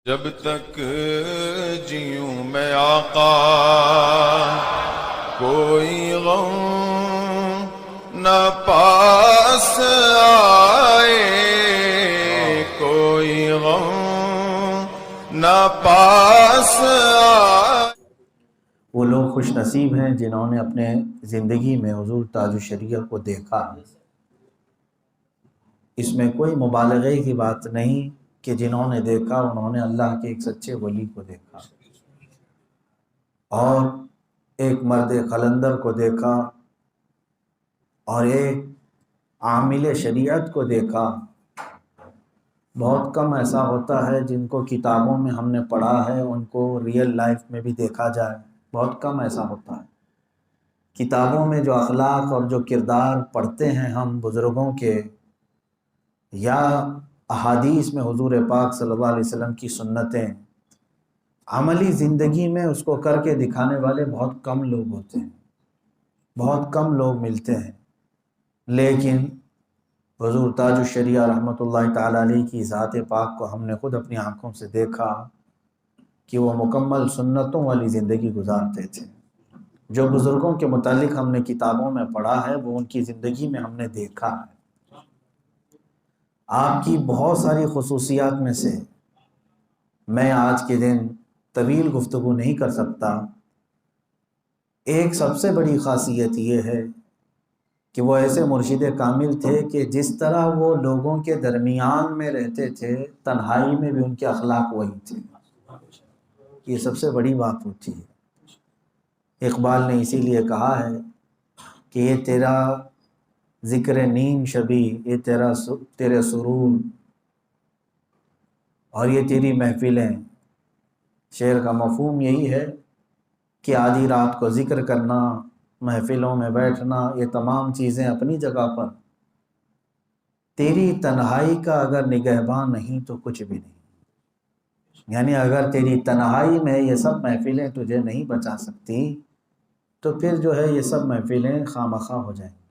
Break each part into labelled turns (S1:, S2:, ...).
S1: جب تک جیوں میں آقا کوئی غم نہ پاس آئے، کوئی غم نہ پاس آئے۔
S2: وہ لوگ خوش نصیب ہیں جنہوں نے اپنے زندگی میں حضور تاج الشریعہ کو دیکھا۔ اس میں کوئی مبالغے کی بات نہیں کہ جنہوں نے دیکھا انہوں نے اللہ کے ایک سچے ولی کو دیکھا اور ایک مرد قلندر کو دیکھا اور ایک عامل شریعت کو دیکھا۔ بہت کم ایسا ہوتا ہے جن کو کتابوں میں ہم نے پڑھا ہے ان کو ریئل لائف میں بھی دیکھا جائے، بہت کم ایسا ہوتا ہے۔ کتابوں میں جو اخلاق اور جو کردار پڑھتے ہیں ہم بزرگوں کے، یا احادیث میں حضور پاک صلی اللہ علیہ وسلم کی سنتیں، عملی زندگی میں اس کو کر کے دکھانے والے بہت کم لوگ ہوتے ہیں، بہت کم لوگ ملتے ہیں۔ لیکن حضور تاج الشریعہ رحمۃ اللہ تعالیٰ علیہ کی ذات پاک کو ہم نے خود اپنی آنکھوں سے دیکھا کہ وہ مکمل سنتوں والی زندگی گزارتے تھے۔ جو بزرگوں کے متعلق ہم نے کتابوں میں پڑھا ہے وہ ان کی زندگی میں ہم نے دیکھا ہے۔ آپ کی بہت ساری خصوصیات میں سے میں آج کے دن طویل گفتگو نہیں کر سکتا۔ ایک سب سے بڑی خاصیت یہ ہے کہ وہ ایسے مرشد کامل تھے کہ جس طرح وہ لوگوں کے درمیان میں رہتے تھے تنہائی میں بھی ان کے اخلاق وہی تھے۔ یہ سب سے بڑی بات ہوتی ہے۔ اقبال نے اسی لیے کہا ہے کہ یہ تیرا ذکر نیم شبی، یہ تیرے سرور اور یہ تیری محفلیں۔ شعر کا مفہوم یہی ہے کہ آدھی رات کو ذکر کرنا، محفلوں میں بیٹھنا، یہ تمام چیزیں اپنی جگہ پر، تیری تنہائی کا اگر نگہباں نہیں تو کچھ بھی نہیں۔ یعنی اگر تیری تنہائی میں یہ سب محفلیں تجھے نہیں بچا سکتی تو پھر جو ہے یہ سب محفلیں خامخواہ ہو جائیں گی۔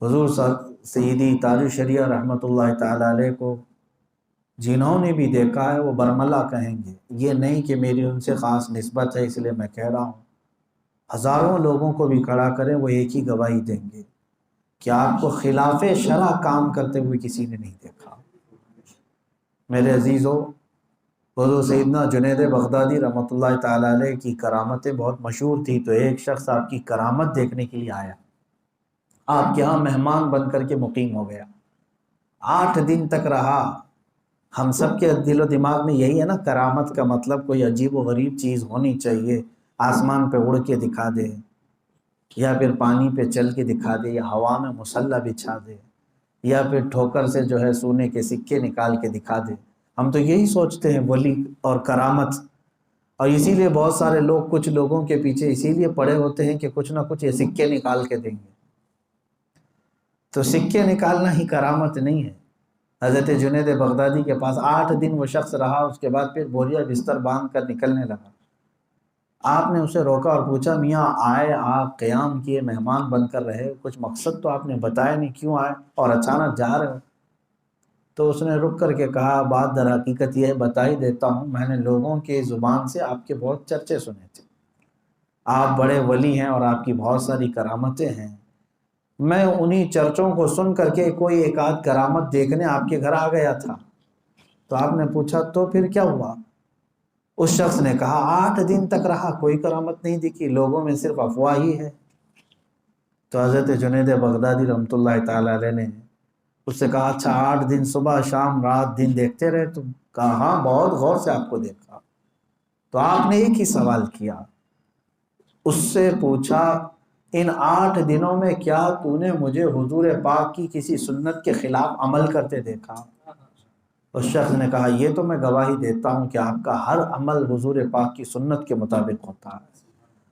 S2: حضور سیدی تاج الشریعہ رحمۃ اللہ تعالیٰ علیہ کو جنہوں نے بھی دیکھا ہے وہ برملا کہیں گے۔ یہ نہیں کہ میری ان سے خاص نسبت ہے اس لیے میں کہہ رہا ہوں، ہزاروں لوگوں کو بھی کھڑا کریں وہ ایک ہی گواہی دیں گے کہ آپ کو خلاف شرع کام کرتے ہوئے کسی نے نہیں دیکھا۔ میرے عزیزو، حضور سیدنا جنید بغدادی رحمۃ اللہ تعالیٰ علیہ کی کرامتیں بہت مشہور تھی، تو ایک شخص آپ کی کرامت دیکھنے کے لیے آیا، آپ کے ہاں مہمان بن کر کے مقیم ہو گیا، 8 دن تک رہا۔ ہم سب کے دل و دماغ میں یہی ہے نا، کرامت کا مطلب کوئی عجیب و غریب چیز ہونی چاہیے، آسمان پہ اڑ کے دکھا دے، یا پھر پانی پہ چل کے دکھا دے، یا ہوا میں مسلح بچھا دے، یا پھر ٹھوکر سے جو ہے سونے کے سکے نکال کے دکھا دے۔ ہم تو یہی سوچتے ہیں ولی اور کرامت، اور اسی لیے بہت سارے لوگ کچھ لوگوں کے پیچھے اسی لیے پڑے ہوتے ہیں کہ کچھ نہ کچھ یہ سکے نکال کے دیں گے۔ تو سکے نکالنا ہی کرامت نہیں ہے۔ حضرت جنید بغدادی کے پاس 8 دن وہ شخص رہا، اس کے بعد پھر بوریا بستر باندھ کر نکلنے لگا۔ آپ نے اسے روکا اور پوچھا، میاں آئے، آپ قیام کیے، مہمان بن کر رہے، کچھ مقصد تو آپ نے بتایا نہیں، کیوں آئے اور اچانک جا رہے ہو؟ تو اس نے رک کر کے کہا، بات در حقیقت یہ بتا ہی دیتا ہوں، میں نے لوگوں کی زبان سے آپ کے بہت چرچے سنے تھے، آپ بڑے ولی ہیں اور آپ کی بہت ساری کرامتیں ہیں۔ میں انہی چرچوں کو سن کر کے کوئی ایک آدھ کرامت دیکھنے آپ کے گھر آ گیا تھا۔ تو آپ نے پوچھا تو پھر کیا ہوا؟ اس شخص نے کہا، 8 دن تک رہا، کوئی کرامت نہیں دکھی، لوگوں میں صرف افواہ ہی ہے۔ تو حضرت جنید بغدادی رحمۃ اللہ تعالیٰ علیہ نے اس سے کہا، اچھا 8 دن صبح شام رات دن دیکھتے رہے تم؟ کہا ہاں، بہت غور سے آپ کو دیکھا۔ تو آپ نے ایک ہی سوال کیا، اس سے پوچھا، ان 8 دنوں میں کیا تو نے مجھے حضور پاک کی کسی سنت کے خلاف عمل کرتے دیکھا؟ اس شخص نے کہا، یہ تو میں گواہی دیتا ہوں کہ آپ کا ہر عمل حضور پاک کی سنت کے مطابق ہوتا ہے۔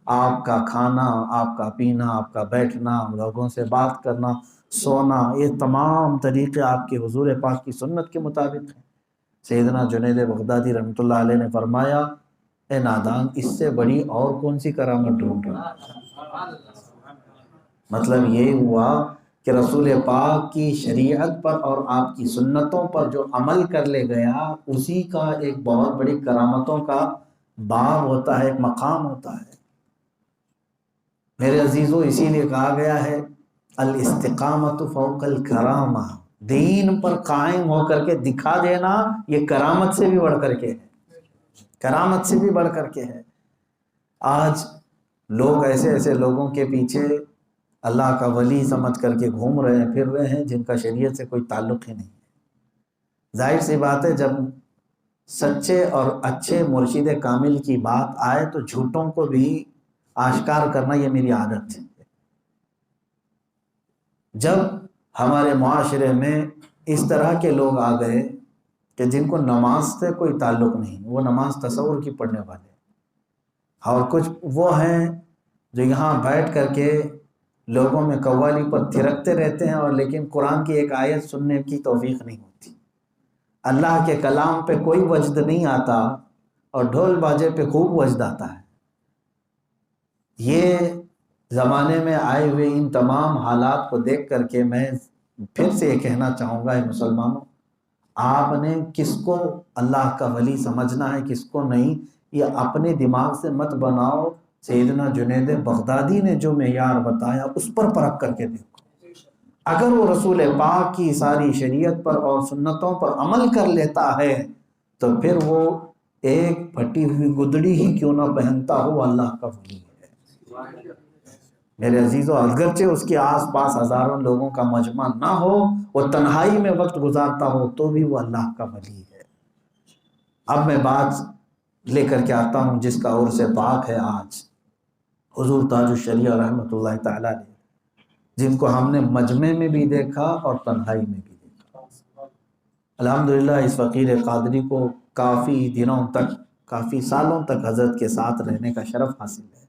S2: آپ کا کھانا، آپ کا پینا، آپ کا بیٹھنا، لوگوں سے بات کرنا، سونا، یہ تمام طریقے آپ کے حضور پاک کی سنت کے مطابق ہیں۔ سیدنا جنید بغدادی رحمۃ اللہ علیہ نے فرمایا، اے نادان، اس سے بڑی اور کون سی کرامت ڈھونڈ رہا؟ مطلب یہ ہوا کہ رسول پاک کی شریعت پر اور آپ کی سنتوں پر جو عمل کر لے گیا اسی کا ایک بہت بڑی کرامتوں کا باب ہوتا ہے، ایک مقام ہوتا ہے۔ میرے عزیزو، اسی لیے کہا گیا ہے الاستقامت فوق الکرامہ، دین پر قائم ہو کر کے دکھا دینا یہ کرامت سے بھی بڑھ کر کے ہے، کرامت سے بھی بڑھ کر کے ہے۔ آج لوگ ایسے ایسے لوگوں کے پیچھے اللہ کا ولی سمجھ کر کے گھوم رہے ہیں، پھر رہے ہیں، جن کا شریعت سے کوئی تعلق ہی نہیں ہے۔ ظاہر سی بات ہے، جب سچے اور اچھے مرشد کامل کی بات آئے تو جھوٹوں کو بھی آشکار کرنا یہ میری عادت ہے۔ جب ہمارے معاشرے میں اس طرح کے لوگ آ گئے کہ جن کو نماز سے کوئی تعلق نہیں، وہ نماز تصور کی پڑھنے والے، اور کچھ وہ ہیں جو یہاں بیٹھ کر کے لوگوں میں قوالی پر تھرکتے رہتے ہیں، اور لیکن قرآن کی ایک آیت سننے کی توفیق نہیں ہوتی، اللہ کے کلام پہ کوئی وجد نہیں آتا، اور ڈھول باجے پہ خوب وجد آتا ہے۔ یہ زمانے میں آئے ہوئے ان تمام حالات کو دیکھ کر کے میں پھر سے یہ کہنا چاہوں گا، اے مسلمانوں، آپ نے کس کو اللہ کا ولی سمجھنا ہے، کس کو نہیں، یہ اپنے دماغ سے مت بناؤ۔ سیدنا جنید بغدادی نے جو معیار بتایا اس پر پرکھ کر کے دیکھو، اگر وہ رسول پاک کی ساری شریعت پر اور سنتوں پر عمل کر لیتا ہے تو پھر وہ ایک پھٹی ہوئی گدڑی ہی کیوں نہ پہنتا ہو، اللہ کا ولی ہے۔ میرے عزیزو، اگرچہ اس کے آس پاس ہزاروں لوگوں کا مجمع نہ ہو، وہ تنہائی میں وقت گزارتا ہو، تو بھی وہ اللہ کا ولی ہے۔ اب میں بات لے کر کے آتا ہوں جس کا عرس پاک ہے آج، حضور تاج الشریعہ رحمۃ اللہ تعالیٰ نے، جن کو ہم نے مجمع میں بھی دیکھا اور تنہائی میں بھی دیکھا۔ الحمدللہ اس فقیر قادری کو کافی دنوں تک، کافی سالوں تک حضرت کے ساتھ رہنے کا شرف حاصل ہے۔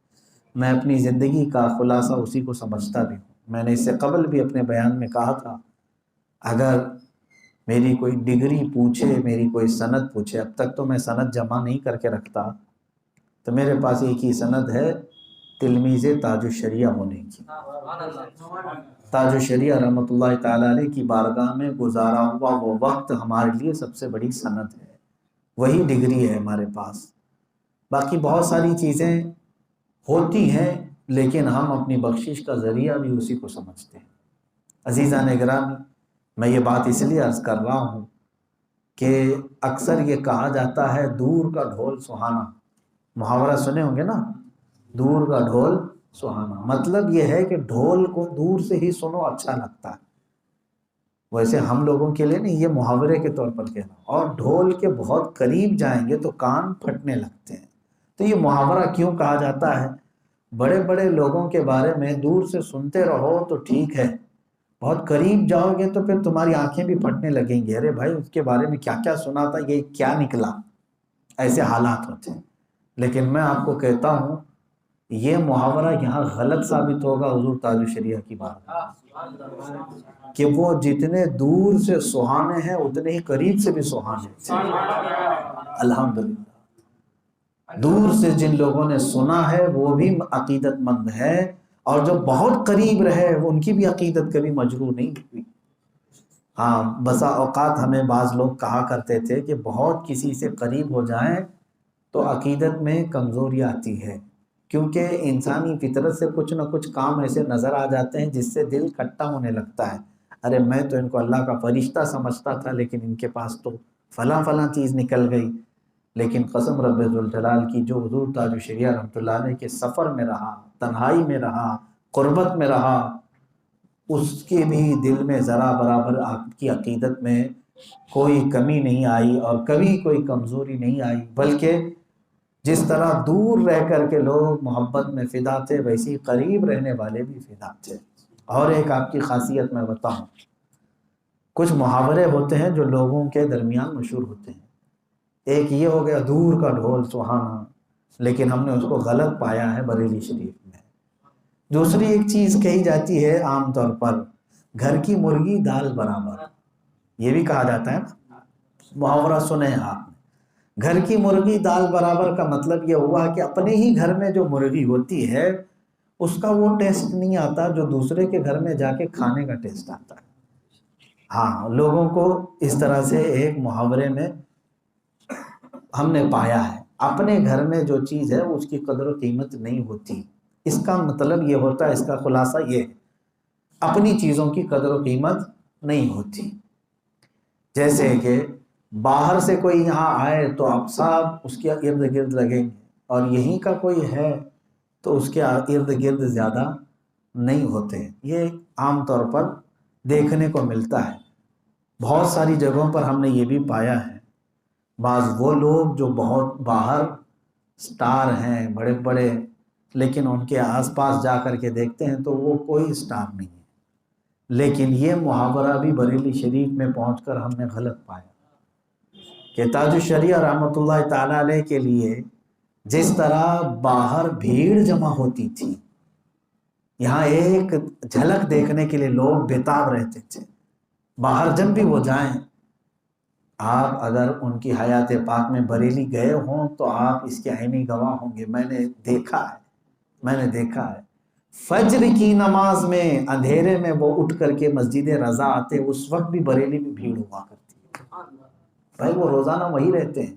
S2: میں اپنی زندگی کا خلاصہ اسی کو سمجھتا بھی ہوں۔ میں نے اس سے قبل بھی اپنے بیان میں کہا تھا، اگر میری کوئی ڈگری پوچھے، میری کوئی سند پوچھے، اب تک تو میں سند جمع نہیں کر کے رکھتا، تو میرے پاس ایک ہی سند ہے تلمیذ تاج الشریعہ ہونے کی۔ تاج الشریعہ رحمۃ اللہ تعالیٰ علیہ کی بارگاہ میں گزارا ہوا وہ وقت ہمارے لیے سب سے بڑی سند ہے، وہی ڈگری ہے ہمارے پاس۔ باقی بہت ساری چیزیں ہوتی ہیں لیکن ہم اپنی بخشش کا ذریعہ بھی اسی کو سمجھتے ہیں۔ عزیزان گرامی، میں یہ بات اس لیے عرض کر رہا ہوں کہ اکثر یہ کہا جاتا ہے دور کا ڈھول سہانا، محاورہ سنے ہوں گے نا، دور کا ڈھول سہانا، مطلب یہ ہے کہ ڈھول کو دور سے ہی سنو اچھا لگتا ہے، ویسے ہم لوگوں کے لیے نہیں، یہ محاورے کے طور پر کہنا، اور ڈھول کے بہت قریب جائیں گے تو کان پھٹنے لگتے ہیں۔ تو یہ محاورہ کیوں کہا جاتا ہے؟ بڑے بڑے لوگوں کے بارے میں دور سے سنتے رہو تو ٹھیک ہے، بہت قریب جاؤ گے تو پھر تمہاری آنکھیں بھی پھٹنے لگیں گی، ارے بھائی اس کے بارے میں کیا کیا سنا تھا، یہ کیا نکلا، ایسے حالات ہوتے ہیں۔ لیکن میں آپ کو کہتا ہوں یہ محاورہ یہاں غلط ثابت ہوگا حضور تاج الشریعہ کی بات، کہ وہ جتنے دور سے سہانے ہیں اتنے ہی قریب سے بھی سہانے ہیں۔ الحمدللہ دور سے جن لوگوں نے سنا ہے وہ بھی عقیدت مند ہے، اور جو بہت قریب رہے وہ ان کی بھی عقیدت کبھی مجروح نہیں ہوئی۔ ہاں، بسا اوقات ہمیں بعض لوگ کہا کرتے تھے کہ بہت کسی سے قریب ہو جائیں تو عقیدت میں کمزوری آتی ہے، کیونکہ انسانی فطرت سے کچھ نہ کچھ کام ایسے نظر آ جاتے ہیں جس سے دل کھٹا ہونے لگتا ہے، ارے میں تو ان کو اللہ کا فرشتہ سمجھتا تھا لیکن ان کے پاس تو فلاں فلاں چیز نکل گئی۔ لیکن قسم رب ذوالجلال کی، جو حضور تاج الشریعہ رحمۃ اللہ علیہ کے سفر میں رہا، تنہائی میں رہا، قربت میں رہا، اس کے بھی دل میں ذرا برابر آپ کی عقیدت میں کوئی کمی نہیں آئی اور کبھی کوئی کمزوری نہیں آئی، بلکہ جس طرح دور رہ کر کے لوگ محبت میں فدا تھے ویسی قریب رہنے والے بھی فدا تھے۔ اور ایک آپ کی خاصیت میں بتاؤں، کچھ محاورے ہوتے ہیں جو لوگوں کے درمیان مشہور ہوتے ہیں، ایک یہ ہو گیا دور کا ڈھول سہانا، لیکن ہم نے اس کو غلط پایا ہے بریلی شریف میں۔ دوسری ایک چیز کہی جاتی ہے عام طور پر، گھر کی مرغی دال برابر، یہ بھی کہا جاتا ہے نا، محاورہ سنے آپ نے، گھر کی مرغی دال برابر کا مطلب یہ ہوا کہ اپنے ہی گھر میں جو مرغی ہوتی ہے اس کا وہ ٹیسٹ نہیں آتا جو دوسرے کے گھر میں جا کے کھانے کا ٹیسٹ آتا ہے۔ ہاں، لوگوں کو اس طرح سے ایک محاورے میں ہم نے پایا ہے، اپنے گھر میں جو چیز ہے اس کی قدر و قیمت نہیں ہوتی۔ اس کا مطلب یہ ہوتا ہے، اس کا خلاصہ یہ ہے، اپنی چیزوں کی قدر و قیمت نہیں ہوتی۔ جیسے کہ باہر سے کوئی یہاں آئے تو آپ سب اس کے ارد گرد لگیں گے، اور یہیں کا کوئی ہے تو اس کے ارد گرد زیادہ نہیں ہوتے۔ یہ عام طور پر دیکھنے کو ملتا ہے۔ بہت ساری جگہوں پر ہم نے یہ بھی پایا ہے، بعض وہ لوگ جو بہت باہر سٹار ہیں بڑے بڑے، لیکن ان کے آس پاس جا کر کے دیکھتے ہیں تو وہ کوئی سٹار نہیں ہے۔ لیکن یہ محاورہ بھی بریلی شریف میں پہنچ کر ہم نے غلط پایا کہ تاج الشریعہ رحمۃ اللہ تعالی علیہ کے لیے جس طرح باہر بھیڑ جمع ہوتی تھی، یہاں ایک جھلک دیکھنے کے لیے لوگ بےتاب رہتے تھے۔ باہر جب بھی وہ جائیں، آپ اگر ان کی حیات پاک میں بریلی گئے ہوں تو آپ اس کے عینی گواہ ہوں گے۔ میں نے دیکھا ہے فجر کی نماز میں اندھیرے میں وہ اٹھ کر کے مسجد رضا آتے، اس وقت بھی بریلی میں بھیڑ ہوا کرتی ہے۔ بھائی وہ روزانہ وہی رہتے ہیں،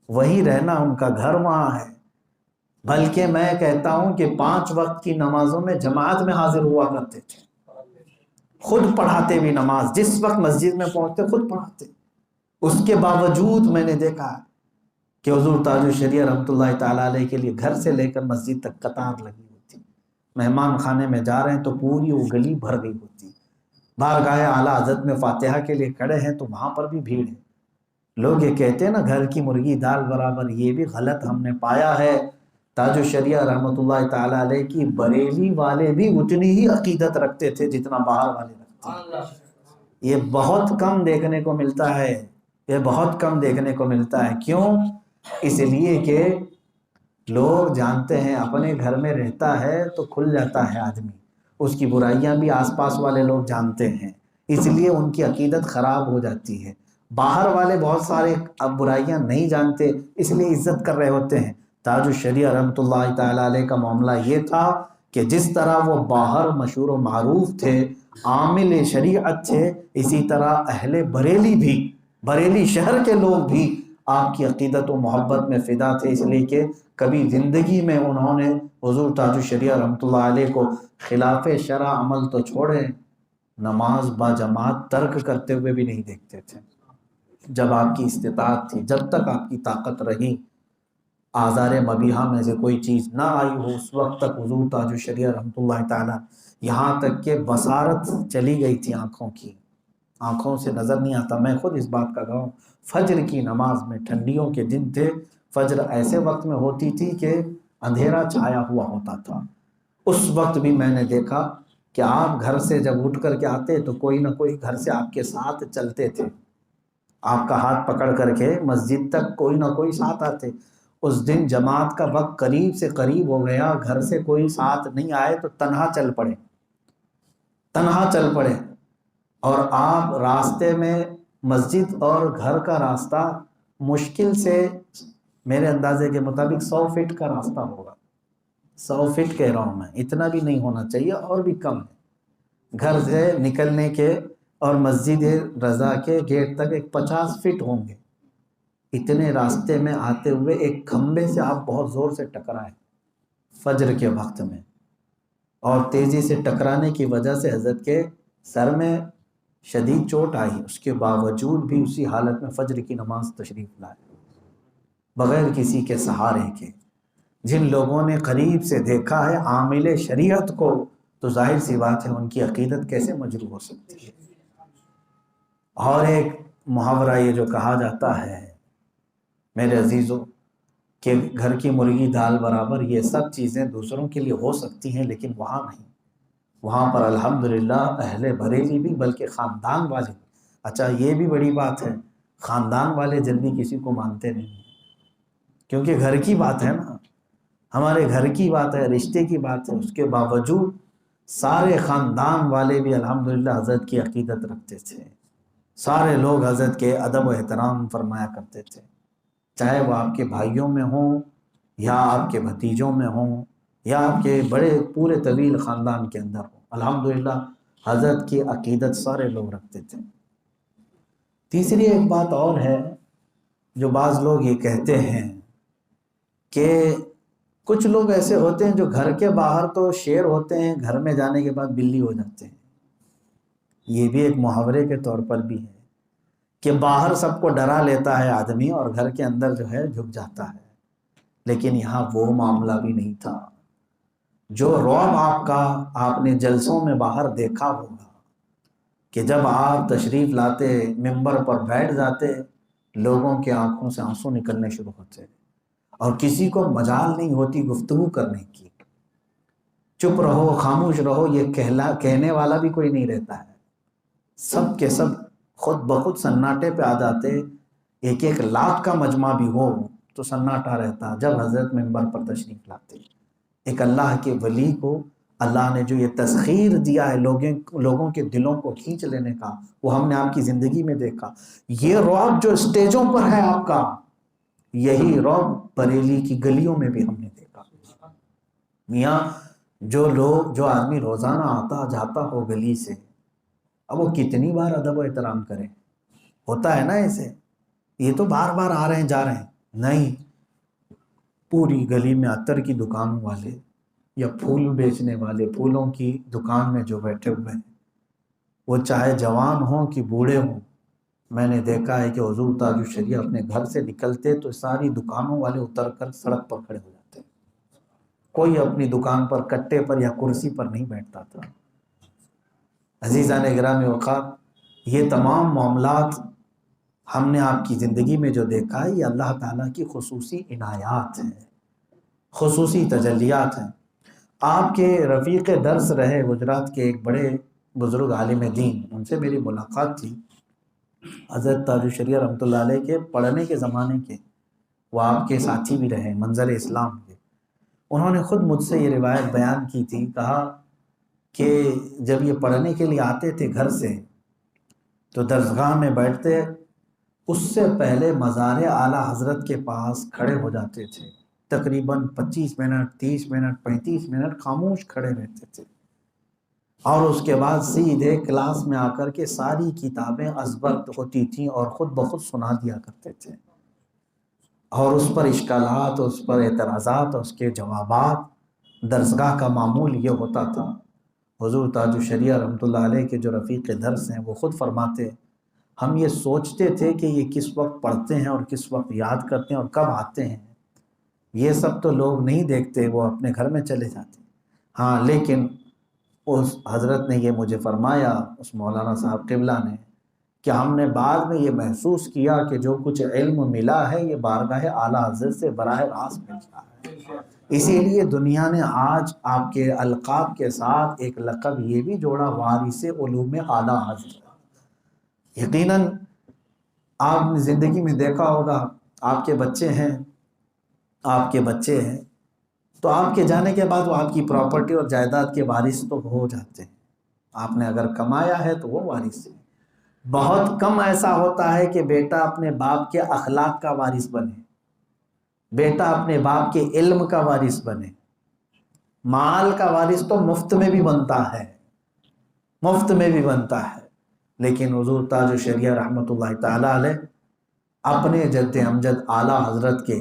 S2: وہی رہنا ان کا گھر وہاں ہے۔ بلکہ میں کہتا ہوں کہ 5 وقت کی نمازوں میں جماعت میں حاضر ہوا کرتے تھے، خود پڑھاتے بھی نماز، جس وقت مسجد میں پہنچتے خود پڑھاتے۔ اس کے باوجود میں نے دیکھا کہ حضور تاج الشریعہ رحمۃ اللہ تعالی علیہ کے لیے گھر سے لے کر مسجد تک قطار لگی ہوتی، مہمان خانے میں جا رہے ہیں تو پوری وہ گلی بھر گئی ہوتی، بارگاہ اعلیٰ حضرت میں فاتحہ کے لیے کھڑے ہیں تو وہاں پر بھی بھیڑ ہے۔ لوگ یہ کہتے ہیں نا گھر کی مرغی دال برابر، یہ بھی غلط ہم نے پایا ہے۔ تاج الشریعہ رحمۃ اللہ تعالی علیہ کی بریلی والے بھی اتنی ہی عقیدت رکھتے تھے جتنا باہر والے رکھتے ہیں۔ یہ بہت کم دیکھنے کو ملتا ہے، یہ بہت کم دیکھنے کو ملتا ہے۔ کیوں؟ اس لیے کہ لوگ جانتے ہیں اپنے گھر میں رہتا ہے تو کھل جاتا ہے آدمی، اس کی برائیاں بھی آس پاس والے لوگ جانتے ہیں، اس لیے ان کی عقیدت خراب ہو جاتی ہے۔ باہر والے بہت سارے اب برائیاں نہیں جانتے، اس لیے عزت کر رہے ہوتے ہیں۔ تاج الشریعہ رحمۃ اللہ تعالی علیہ کا معاملہ یہ تھا کہ جس طرح وہ باہر مشہور و معروف تھے، عامل شریعت تھے، اسی طرح اہل بریلی بھی، بریلی شہر کے لوگ بھی آپ کی عقیدت و محبت میں فدا تھے، اس لیے کہ کبھی زندگی میں انہوں نے حضور تاج الشریعہ رحمۃ اللہ علیہ کو خلاف شرع عمل تو چھوڑے، نماز با جماعت ترک کرتے ہوئے بھی نہیں دیکھتے تھے۔ جب آپ کی استطاعت تھی، جب تک آپ کی طاقت رہی، آزار مبیحہ میں سے کوئی چیز نہ آئی ہو، اس وقت تک حضور تاج الشریعہ رحمۃ اللہ تعالی، یہاں تک کہ بصارت چلی گئی تھی آنکھوں کی، آنکھوں سے نظر نہیں آتا۔ میں خود اس بات کا گواہ ہوں، فجر کی نماز میں، ٹھنڈیوں کے دن تھے، فجر ایسے وقت میں ہوتی تھی کہ اندھیرا چھایا ہوا ہوتا تھا، اس وقت بھی میں نے دیکھا کہ آپ گھر سے جب اٹھ کر کے آتے تو کوئی نہ کوئی گھر سے آپ کے ساتھ چلتے تھے، آپ کا ہاتھ پکڑ کر کے مسجد تک کوئی نہ کوئی ساتھ آتے۔ اس دن جماعت کا وقت قریب سے قریب ہو گیا، گھر سے کوئی ساتھ نہیں آئے تو تنہا چل پڑے، اور آپ راستے میں مسجد اور گھر کا راستہ مشکل سے میرے اندازے کے مطابق 100 فٹ کا راستہ ہوگا، 100 فٹ کہہ رہا ہوں میں، اتنا بھی نہیں ہونا چاہیے اور بھی کم ہے۔ گھر سے نکلنے کے اور مسجد رضا کے گیٹ تک ایک 50 فٹ ہوں گے۔ اتنے راستے میں آتے ہوئے ایک کھمبے سے آپ بہت زور سے ٹکرائے فجر کے وقت میں، اور تیزی سے ٹکرانے کی وجہ سے حضرت کے سر میں شدید چوٹ آئی، اس کے باوجود بھی اسی حالت میں فجر کی نماز تشریف لائے بغیر کسی کے سہارے کے۔ جن لوگوں نے قریب سے دیکھا ہے عامل شریعت کو، تو ظاہر سی بات ہے ان کی عقیدت کیسے مجروح ہو سکتی ہے۔ اور ایک محاورہ یہ جو کہا جاتا ہے میرے عزیزوں کہ گھر کی مرغی دال برابر، یہ سب چیزیں دوسروں کے لیے ہو سکتی ہیں لیکن وہاں نہیں۔ وہاں پر الحمدللہ اہل بریلی بھی، بلکہ خاندان والے، اچھا یہ بھی بڑی بات ہے، خاندان والے جلدی کسی کو مانتے نہیں، کیونکہ گھر کی بات ہے نا، ہمارے گھر کی بات ہے، رشتے کی بات ہے، اس کے باوجود سارے خاندان والے بھی الحمدللہ حضرت کی عقیدت رکھتے تھے، سارے لوگ حضرت کے ادب و احترام فرمایا کرتے تھے، چاہے وہ آپ کے بھائیوں میں ہوں یا آپ کے بھتیجوں میں ہوں یا آپ کے بڑے پورے طویل خاندان کے اندر ہو، الحمدللہ حضرت کی عقیدت سارے لوگ رکھتے تھے۔ تیسری ایک بات اور ہے جو بعض لوگ یہ کہتے ہیں کہ کچھ لوگ ایسے ہوتے ہیں جو گھر کے باہر تو شیر ہوتے ہیں، گھر میں جانے کے بعد بلی ہو جاتے ہیں۔ یہ بھی ایک محاورے کے طور پر بھی ہے کہ باہر سب کو ڈرا لیتا ہے آدمی اور گھر کے اندر جو ہے جھک جاتا ہے، لیکن یہاں وہ معاملہ بھی نہیں تھا۔ جو رعب آپ نے جلسوں میں باہر دیکھا ہوگا کہ جب آپ تشریف لاتے، ممبر پر بیٹھ جاتے، لوگوں کے آنکھوں سے آنسو نکلنے شروع ہوتے اور کسی کو مجال نہیں ہوتی گفتگو کرنے کی۔ چپ رہو، خاموش رہو، یہ کہنے والا بھی کوئی نہیں رہتا ہے، سب کے سب خود بخود سناٹے پہ آ جاتے۔ ایک ایک لاکھ کا مجمع بھی ہو تو سناٹا رہتا جب حضرت ممبر پر تشریف لاتے۔ ایک اللہ کے ولی کو اللہ نے جو یہ تسخیر دیا ہے لوگوں کے دلوں کو کھینچ لینے کا، وہ ہم نے آپ کی زندگی میں دیکھا۔ یہ رعب جو اسٹیجوں پر ہے آپ کا، یہی رعب بریلی کی گلیوں میں بھی ہم نے دیکھا۔ میاں جو آدمی روزانہ آتا جاتا ہو گلی سے، اب وہ کتنی بار ادب و احترام کرے؟ ہوتا ہے نا ایسے، یہ تو بار بار آ رہے ہیں جا رہے ہیں، نہیں، پوری گلی میں عطر کی دکانوں والے یا پھول بیچنے والے، پھولوں کی دکان میں جو بیٹھے ہوئے ہیں، وہ چاہے جوان ہوں کہ بوڑھے ہوں، میں نے دیکھا ہے کہ حضور تاج الشریعہ اپنے گھر سے نکلتے تو ساری دکانوں والے اتر کر سڑک پر کھڑے ہو جاتے، کوئی اپنی دکان پر کٹے پر یا کرسی پر نہیں بیٹھتا تھا۔ عزیزان گرامی اوقات، یہ تمام معاملات ہم نے آپ کی زندگی میں جو دیکھا ہے، یہ اللہ تعالیٰ کی خصوصی عنایات ہیں، خصوصی تجلیات ہیں۔ آپ کے رفیق درس رہے گجرات کے ایک بڑے بزرگ عالم دین، ان سے میری ملاقات تھی، حضرت تاج الشریعہ رحمۃ اللہ علیہ کے پڑھنے کے زمانے کے، وہ آپ کے ساتھی بھی رہے منظر اسلام کے۔ انہوں نے خود مجھ سے یہ روایت بیان کی تھی، کہا کہ جب یہ پڑھنے کے لیے آتے تھے گھر سے تو درسگاہ میں بیٹھتے، اس سے پہلے مزار اعلیٰ حضرت کے پاس کھڑے ہو جاتے تھے، تقریباً 25 منٹ 30 منٹ 35 منٹ خاموش کھڑے رہتے تھے، اور اس کے بعد سیدھے کلاس میں آ کر کے ساری کتابیں ازبر ہوتی تھیں اور خود بخود سنا دیا کرتے تھے، اور اس پر اشکالات، اس پر اعتراضات، اس کے جوابات، درسگاہ کا معمول یہ ہوتا تھا۔ حضور تاج الشریعہ رحمۃ اللہ علیہ کے جو رفیق درس ہیں، وہ خود فرماتے، ہم یہ سوچتے تھے کہ یہ کس وقت پڑھتے ہیں اور کس وقت یاد کرتے ہیں اور کب آتے ہیں، یہ سب تو لوگ نہیں دیکھتے، وہ اپنے گھر میں چلے جاتے۔ ہاں، لیکن اس حضرت نے یہ مجھے فرمایا، اس مولانا صاحب قبلہ نے، کہ ہم نے بعد میں یہ محسوس کیا کہ جو کچھ علم ملا ہے یہ بارگاہ اعلیٰ حضرت سے براہ راست ملتا ہے۔ اسی لیے دنیا نے آج آپ کے القاب کے ساتھ ایک لقب یہ بھی جوڑا، وارث علوم اعلیٰ حضرت۔ یقیناً آپ نے زندگی میں دیکھا ہوگا، آپ کے بچے ہیں، تو آپ کے جانے کے بعد وہ آپ کی پراپرٹی اور جائیداد کے وارث تو ہو جاتے ہیں۔ آپ نے اگر کمایا ہے تو وہ وارث ہے۔ بہت کم ایسا ہوتا ہے کہ بیٹا اپنے باپ کے اخلاق کا وارث بنے، بیٹا اپنے باپ کے علم کا وارث بنے۔ مال کا وارث تو مفت میں بھی بنتا ہے، لیکن حضور تاج الشریعہ رحمۃ اللہ تعالی علیہ اپنے جد امجد اعلیٰ حضرت کے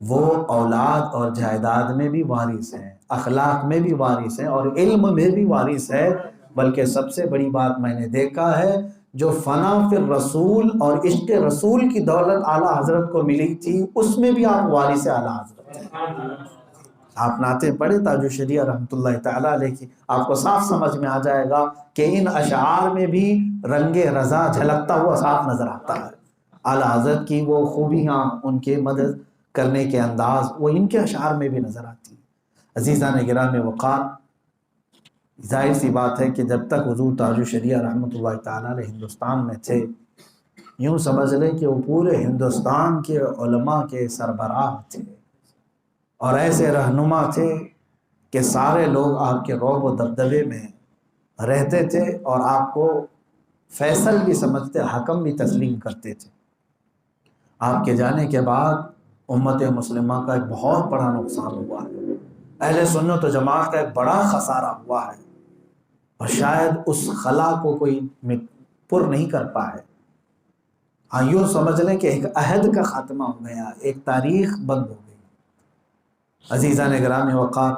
S2: وہ اولاد اور جائیداد میں بھی وارث ہیں، اخلاق میں بھی وارث ہیں اور علم میں بھی وارث ہے۔ بلکہ سب سے بڑی بات میں نے دیکھا ہے، جو فنا فی الرسول اور عشق رسول کی دولت اعلیٰ حضرت کو ملی تھی، اس میں بھی آپ وارث اعلیٰ حضرت ہیں۔ آپ نعتیں پڑھے تاج الشریعہ رحمۃ اللہ تعالیٰ علیہ کی، آپ کو صاف سمجھ میں آ جائے گا کہ ان اشعار میں بھی رنگ رضا جھلکتا ہوا صاف نظر آتا ہے۔ اعلیٰ حضرت کی وہ خوبیاں، ان کے مدد کرنے کے انداز، وہ ان کے اشعار میں بھی نظر آتی ہے۔ عزیزان گرامی وقار، ظاہر سی بات ہے کہ جب تک حضور تاج الشریعہ رحمۃ اللہ تعالیٰ علیہ ہندوستان میں تھے، یوں سمجھ لیں کہ وہ پورے ہندوستان کے علماء کے سربراہ تھے، اور ایسے رہنما تھے کہ سارے لوگ آپ کے رعب و دبدبے میں رہتے تھے اور آپ کو فیصل بھی سمجھتے، حکم بھی تسلیم کرتے تھے۔ آپ کے جانے کے بعد امت مسلمہ کا ایک بہت بڑا نقصان ہوا ہے۔ اہل سنت و جماعت کا ایک بڑا خسارہ ہوا ہے، اور شاید اس خلا کو کوئی پر نہیں کر پائے۔ ہاں یوں سمجھ لیں کہ ایک عہد کا خاتمہ ہو گیا، ایک تاریخ بند ہو گئی۔ عزیزان گرامی وقار،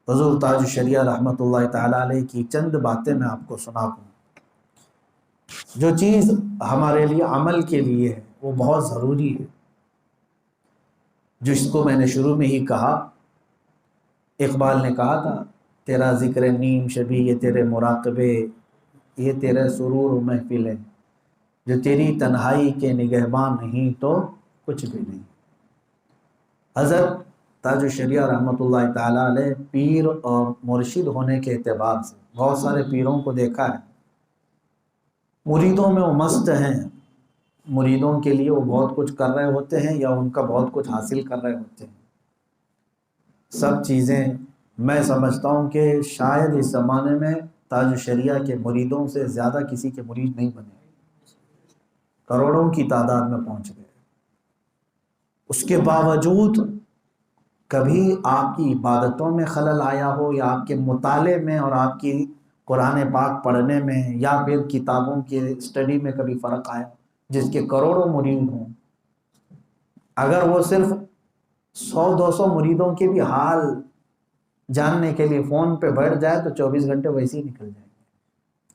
S2: حضور تاج الشریعہ رحمۃ اللہ تعالیٰ علیہ کی چند باتیں میں آپ کو سنا دوں۔ جو چیز ہمارے لیے عمل کے لیے ہے وہ بہت ضروری ہے، جس کو میں نے شروع میں ہی کہا، اقبال نے کہا تھا تیرا ذکر نیم شبی، یہ تیرے مراقبے، یہ تیرے سرور و محفلیں، جو تیری تنہائی کے نگہبان نہیں تو کچھ بھی نہیں۔ حضرت تاج الشریعہ رحمۃ اللہ تعالیٰ علیہ پیر اور مرشد ہونے کے اعتبار سے بہت سارے پیروں کو دیکھا ہے، مریدوں میں وہ مست ہیں، مریدوں کے لیے وہ بہت کچھ کر رہے ہوتے ہیں یا ان کا بہت کچھ حاصل کر رہے ہوتے ہیں۔ سب چیزیں میں سمجھتا ہوں کہ شاید اس زمانے میں تاج الشریعہ کے مریدوں سے زیادہ کسی کے مرید نہیں بنے، کروڑوں کی تعداد میں پہنچ گئے۔ اس کے باوجود کبھی آپ کی عبادتوں میں خلل آیا ہو، یا آپ کے مطالعے میں اور آپ کی قرآن پاک پڑھنے میں یا پھر کتابوں کے اسٹڈی میں کبھی فرق آیا، جس کے کروڑوں مرید ہوں، اگر وہ صرف 100-200 مریدوں کے بھی حال جاننے کے لیے فون پہ بیٹھ جائے تو 24 گھنٹے ویسے ہی نکل جائیں گے۔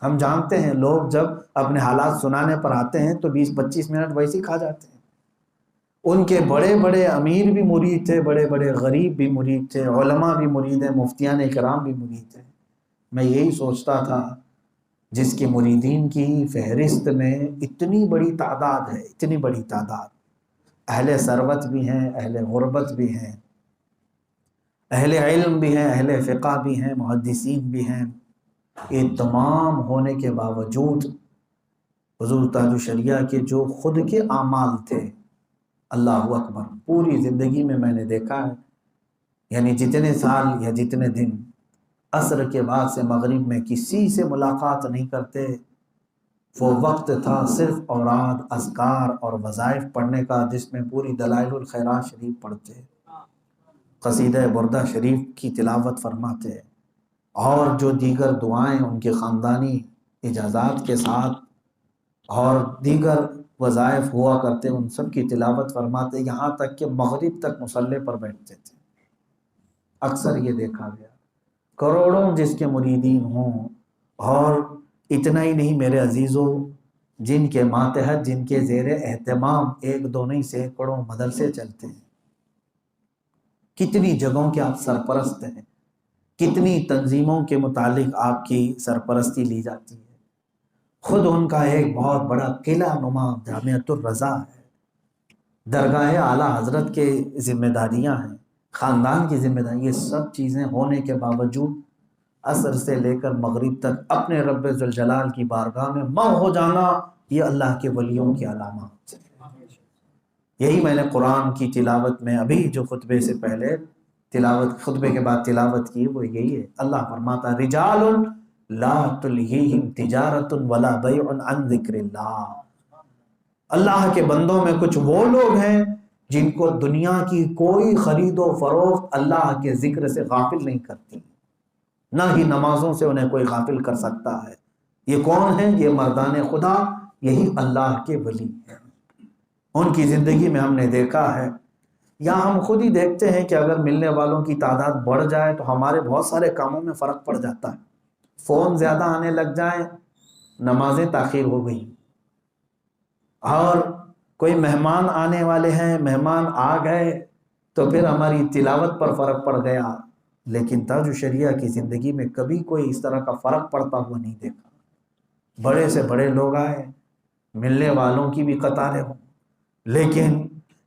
S2: ہم جانتے ہیں لوگ جب اپنے حالات سنانے پر آتے ہیں تو 20-25 منٹ ویسے ہی کھا جاتے ہیں۔ ان کے بڑے بڑے امیر بھی مرید تھے، بڑے بڑے غریب بھی مرید تھے، علماء بھی مرید ہیں، مفتیان کرام بھی مرید تھے۔ میں یہی سوچتا تھا جس کے مریدین کی فہرست میں اتنی بڑی تعداد ہے، اتنی بڑی تعداد، اہل ثروت بھی ہیں، اہل غربت بھی ہیں، اہل علم بھی ہیں، اہل فقہ بھی ہیں، محدثین بھی ہیں، یہ تمام ہونے کے باوجود حضور تاج الشریعہ کے جو خود کے اعمال تھے، اللہ اکبر، پوری زندگی میں نے دیکھا ہے، یعنی جتنے سال یا جتنے دن عصر کے بعد سے مغرب میں کسی سے ملاقات نہیں کرتے، وہ وقت تھا صرف اوراد، اذکار اور وظائف پڑھنے کا، جس میں پوری دلائل الخیرات شریف پڑھتے، قصیدہ بردہ شریف کی تلاوت فرماتے، اور جو دیگر دعائیں ان کے خاندانی اجازات کے ساتھ اور دیگر وظائف ہوا کرتے ان سب کی تلاوت فرماتے، یہاں تک کہ مغرب تک مصلی پر بیٹھتے تھے۔ اکثر یہ دیکھا گیا کروڑوں جس کے مریدین ہوں، اور اتنا ہی نہیں میرے عزیزوں، جن کے ماتحت، جن کے زیر اہتمام 1-2 نہیں سینکڑوں مدرسے چلتے ہیں، کتنی جگہوں کے آپ سرپرست ہیں، کتنی تنظیموں کے متعلق آپ کی سرپرستی لی جاتی ہے۔ خود ان کا ایک بہت بڑا قلعہ نما جامعۃ الرضا ہے، درگاہ اعلیٰ حضرت کے ذمہ داریاں ہیں، خاندان کی ذمہ داری، یہ سب چیزیں ہونے کے باوجود عصر سے لے کر مغرب تک اپنے رب ذوالجلال کی بارگاہ میں مغ ہو جانا، یہ اللہ کے ولیوں کی علامات ہے۔ یہی میں نے قرآن کی تلاوت میں ابھی جو خطبے سے پہلے خطبے کے بعد تلاوت کی، وہ یہی ہے۔ اللہ فرماتا ہے رجال لا تلہیہم تجارت ولا بیع عن ذکر اللہ، اللہ کے بندوں میں کچھ وہ لوگ ہیں جن کو دنیا کی کوئی خرید و فروخت اللہ کے ذکر سے غافل نہیں کرتی، نہ ہی نمازوں سے انہیں کوئی غافل کر سکتا ہے۔ یہ کون ہیں؟ یہ مردان خدا، یہی اللہ کے ولی ہیں۔ ان کی زندگی میں ہم نے دیکھا ہے، یا ہم خود ہی دیکھتے ہیں کہ اگر ملنے والوں کی تعداد بڑھ جائے تو ہمارے بہت سارے کاموں میں فرق پڑ جاتا ہے۔ فون زیادہ آنے لگ جائیں، نمازیں تاخیر ہو گئی، اور کوئی مہمان آنے والے ہیں، مہمان آ گئے تو پھر ہماری تلاوت پر فرق پڑ گیا۔ لیکن تاج الشریعہ کی زندگی میں کبھی کوئی اس طرح کا فرق پڑتا ہوا نہیں دیکھا۔ بڑے سے بڑے لوگ آئے، ملنے والوں کی بھی قطاریں ہوں، لیکن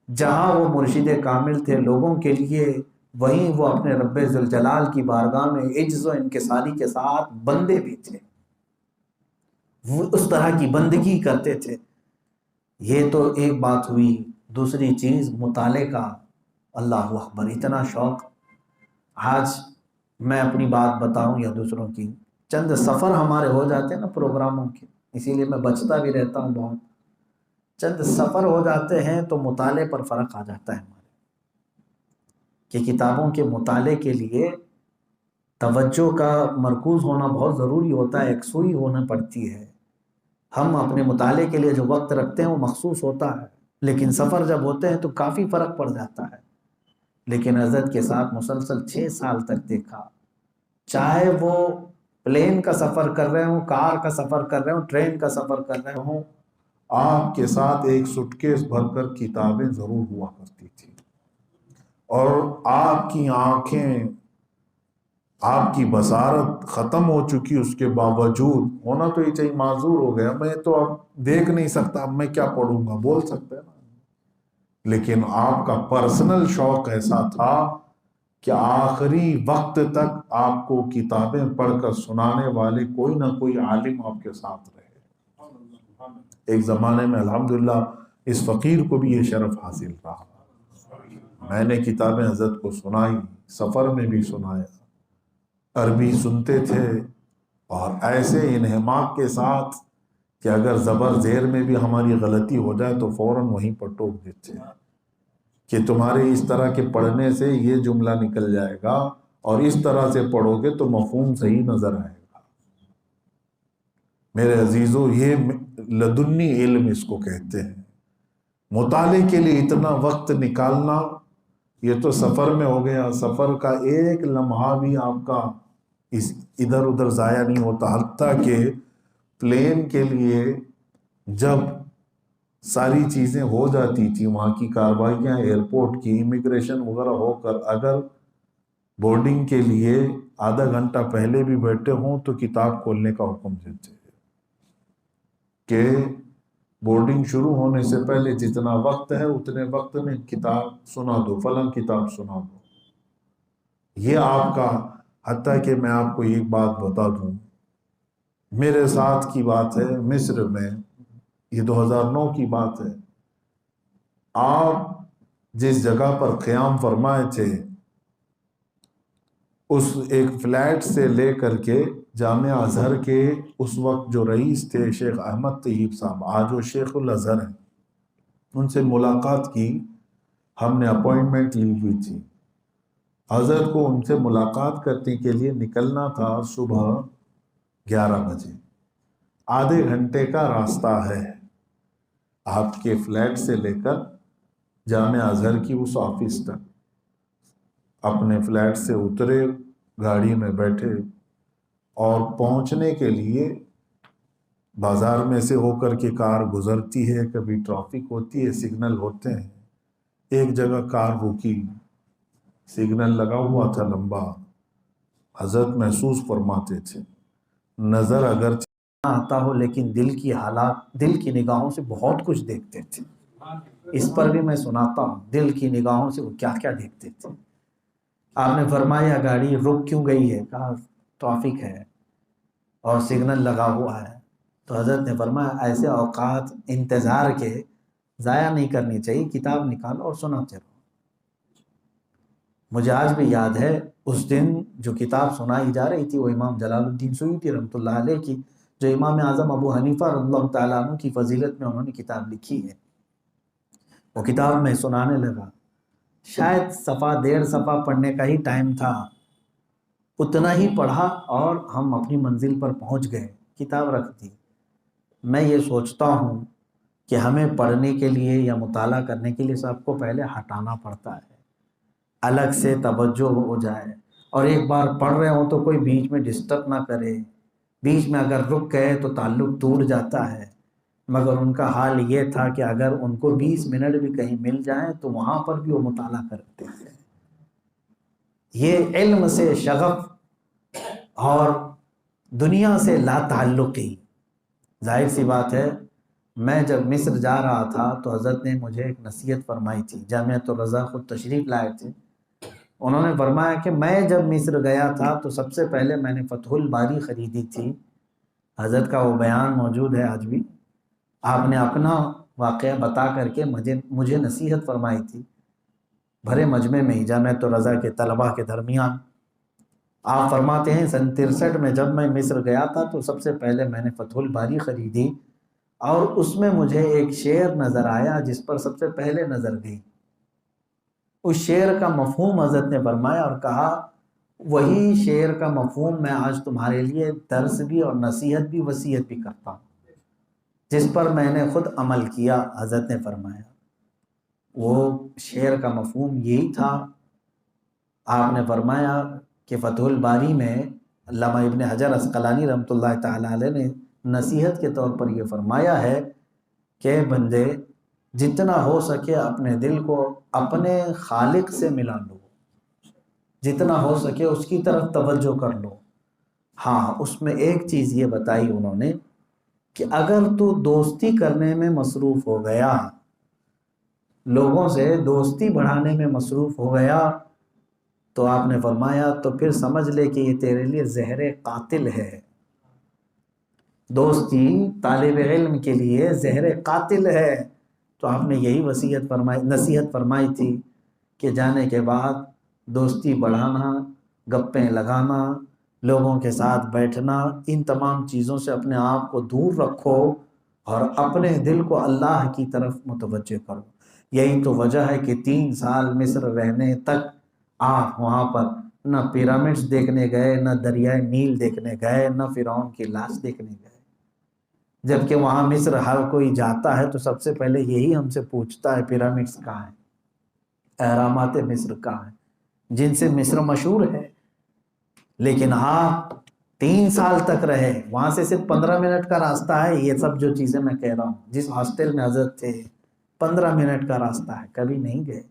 S2: جہاں وہ مرشد کامل تھے لوگوں کے لیے، وہیں وہ اپنے رب ذوالجلال کی بارگاہ میں عجز و انکساری کے ساتھ بندے بھی تھے، وہ اس طرح کی بندگی کرتے تھے۔ یہ تو ایک بات ہوئی۔ دوسری چیز مطالعے کا، اللہ اکبر، اتنا شوق۔ آج میں اپنی بات بتاؤں یا دوسروں کی، چند سفر ہمارے ہو جاتے ہیں نا پروگراموں کے، اسی لیے میں بچتا بھی رہتا ہوں بہت، چند سفر ہو جاتے ہیں تو مطالعے پر فرق آ جاتا ہے ہمارے۔ کہ کتابوں کے مطالعے کے لیے توجہ کا مرکوز ہونا بہت ضروری ہوتا ہے، یکسوئی ہونا پڑتی ہے۔ ہم اپنے مطالعے کے لیے جو وقت رکھتے ہیں وہ مخصوص ہوتا ہے، لیکن سفر جب ہوتے ہیں تو کافی فرق پڑ جاتا ہے۔ لیکن حضرت کے ساتھ مسلسل 6 سال تک دیکھا، چاہے وہ پلین کا سفر کر رہے ہوں، کار کا سفر کر رہے ہوں، ٹرین کا سفر کر رہے ہوں،
S3: آپ کے ساتھ ایک سوٹ کیس بھر کر کتابیں ضرور ہوا کرتی تھی، اور آپ کی آنکھیں، آپ کی بصارت ختم ہو چکی، اس کے باوجود ہونا تو یہ چاہیے معذور ہو گیا، میں تو اب دیکھ نہیں سکتا، اب میں کیا پڑھوں گا، بول سکتے ہیں نا، لیکن آپ کا پرسنل شوق ایسا تھا کہ آخری وقت تک آپ کو کتابیں پڑھ کر سنانے والے کوئی نہ کوئی عالم آپ کے ساتھ رہے۔ ایک زمانے میں الحمدللہ اس فقیر کو بھی یہ شرف حاصل رہا، میں نے کتابیں حضرت کو سنائی، سفر میں بھی سنایا، عربی سنتے تھے، اور ایسے انہماک کے ساتھ کہ اگر زبر زیر میں بھی ہماری غلطی ہو جائے تو فوراً وہیں پر ٹوک دیتے ہیں کہ تمہارے اس طرح کے پڑھنے سے یہ جملہ نکل جائے گا، اور اس طرح سے پڑھو گے تو مفہوم صحیح نظر آئے گا۔ میرے عزیزو، یہ لدنی علم اس کو کہتے ہیں۔ مطالعے کے لیے اتنا وقت نکالنا، یہ تو سفر میں ہو گیا، سفر کا ایک لمحہ بھی آپ کا ادھر ادھر ضائع نہیں ہوتا، حتیٰ کہ پلین کے لیے جب ساری چیزیں ہو جاتی تھی، وہاں کی کارروائیاں، ایئرپورٹ کی امیگریشن وغیرہ ہو کر اگر بورڈنگ کے لیے آدھا گھنٹہ پہلے بھی بیٹھے ہوں تو کتاب کھولنے کا حکم دیتے کہ بورڈنگ شروع ہونے سے پہلے جتنا وقت ہے اتنے وقت میں کتاب سنا دو، فلاں کتاب سنا دو۔ یہ آپ کا، حتیٰ کہ میں آپ کو ایک بات بتا دوں، میرے ساتھ کی بات ہے، مصر میں، یہ 2009 کی بات ہے، آپ جس جگہ پر قیام فرمائے تھے اس ایک فلیٹ سے لے کر کے جامعہ ازہر کے اس وقت جو رئیس تھے شیخ احمد طیب صاحب، آج وہ شیخ الازہر ہیں، ان سے ملاقات کی، ہم نے اپوائنٹمنٹ لی ہوئی تھی، حضرت کو ان سے ملاقات کرنے کے لیے نکلنا تھا صبح 11 بجے، آدھے گھنٹے کا راستہ ہے آپ کے فلیٹ سے لے کر جامعہ ازہر کی اس آفس تک۔ اپنے فلیٹ سے اترے، گاڑی میں بیٹھے، اور پہنچنے کے لیے بازار میں سے ہو کر کے کار گزرتی ہے، کبھی ٹریفک ہوتی ہے، سگنل ہوتے ہیں، ایک جگہ کار رکی، سگنل لگا ہوا تھا لمبا، حضرت محسوس فرماتے تھے نظر اگر
S2: آتا ہو لیکن دل کی حالات، دل کی نگاہوں سے بہت کچھ دیکھتے تھے۔ اس پر بھی میں سناتا ہوں دل کی نگاہوں سے وہ کیا کیا دیکھتے تھے۔ آپ نے فرمایا گاڑی رک کیوں گئی ہے؟ کہا ٹریفک ہے اور سگنل لگا ہوا ہے۔ تو حضرت نے فرمایا ایسے اوقات انتظار کے ضائع نہیں کرنی چاہیے، کتاب نکالو اور سناتے رہو۔ مجھے آج بھی یاد ہے اس دن جو کتاب سنائی جا رہی تھی وہ امام جلال الدین سیوطی رحمۃ اللہ علیہ کی، جو امام اعظم ابو حنیفہ رضی اللہ تعالیٰ عنہ کی فضیلت میں انہوں نے کتاب لکھی ہے، وہ کتاب میں سنانے لگا، شاید صفحہ 1.5 صفحہ پڑھنے کا ہی ٹائم تھا، اتنا ہی پڑھا اور ہم اپنی منزل پر پہنچ گئے، کتاب رکھ دی۔ میں یہ سوچتا ہوں کہ ہمیں پڑھنے کے لیے یا مطالعہ کرنے کے لیے سب کو پہلے ہٹانا پڑتا ہے، الگ سے توجہ ہو جائے، اور ایک بار پڑھ رہے ہوں تو کوئی بیچ میں ڈسٹرب نہ کرے، بیچ میں اگر رک گئے تو تعلق ٹوٹ جاتا ہے۔ مگر ان کا حال یہ تھا کہ اگر ان کو 20 منٹ بھی کہیں مل جائیں تو وہاں پر بھی وہ مطالعہ کرتے تھے۔ یہ علم سے شغف اور دنیا سے لا تعلقی، ظاہر سی بات ہے، میں جب مصر جا رہا تھا تو حضرت نے مجھے ایک نصیحت فرمائی تھی، جامعۃ الرضا خود تشریف لائے تھے، انہوں نے فرمایا کہ میں جب مصر گیا تھا تو سب سے پہلے میں نے فتح الباری خریدی تھی، حضرت کا وہ بیان موجود ہے آج بھی، آپ نے اپنا واقعہ بتا کر کے مجھے نصیحت فرمائی تھی، بھرے مجمع میں ہی جامعۃ الرضا کے طلباء کے درمیان۔ آپ فرماتے ہیں سن 63 میں جب میں مصر گیا تھا تو سب سے پہلے میں نے فتح الباری خریدی، اور اس میں مجھے ایک شعر نظر آیا جس پر سب سے پہلے نظر گئی، اس شعر کا مفہوم حضرت نے فرمایا اور کہا وہی شعر کا مفہوم میں آج تمہارے لیے درس بھی اور نصیحت بھی وصیت بھی کرتا ہوں، جس پر میں نے خود عمل کیا۔ حضرت نے فرمایا وہ شعر کا مفہوم یہی تھا۔ آپ نے فرمایا کہ فتح الباری میں علامہ ابن حجر عسقلانی رحمۃ اللہ تعالیٰ علیہ نے نصیحت کے طور پر یہ فرمایا ہے کہ بندے جتنا ہو سکے اپنے دل کو اپنے خالق سے ملا لو، جتنا ہو سکے اس کی طرف توجہ کر لو۔ ہاں، اس میں ایک چیز یہ بتائی انہوں نے کہ اگر تو دوستی کرنے میں مصروف ہو گیا، لوگوں سے دوستی بڑھانے میں مصروف ہو گیا، تو آپ نے فرمایا تو پھر سمجھ لے کہ یہ تیرے لیے زہر قاتل ہے۔ دوستی طالب علم کے لیے زہر قاتل ہے۔ تو آپ نے یہی نصیحت فرمائی تھی کہ جانے کے بعد دوستی بڑھانا، گپیں لگانا، لوگوں کے ساتھ بیٹھنا، ان تمام چیزوں سے اپنے آپ کو دور رکھو اور اپنے دل کو اللہ کی طرف متوجہ کرو۔ یہی تو وجہ ہے کہ 3 سال مصر رہنے تک آپ وہاں پر نہ پیرامڈز دیکھنے گئے، نہ دریائے نیل دیکھنے گئے، نہ فرعون کی لاش دیکھنے گئے، جبکہ وہاں مصر ہر کوئی جاتا ہے تو سب سے پہلے یہی ہم سے پوچھتا ہے پیرامڈز کہاں ہیں، اہرامات مصر کہاں ہیں، جن سے مصر مشہور ہے۔ لیکن آپ 3 سال تک رہے، وہاں سے صرف 15 منٹ کا راستہ ہے۔ یہ سب جو چیزیں میں کہہ رہا ہوں، جس ہاسٹل میں حضرت تھے 15 منٹ کا راستہ ہے، کبھی نہیں گئے۔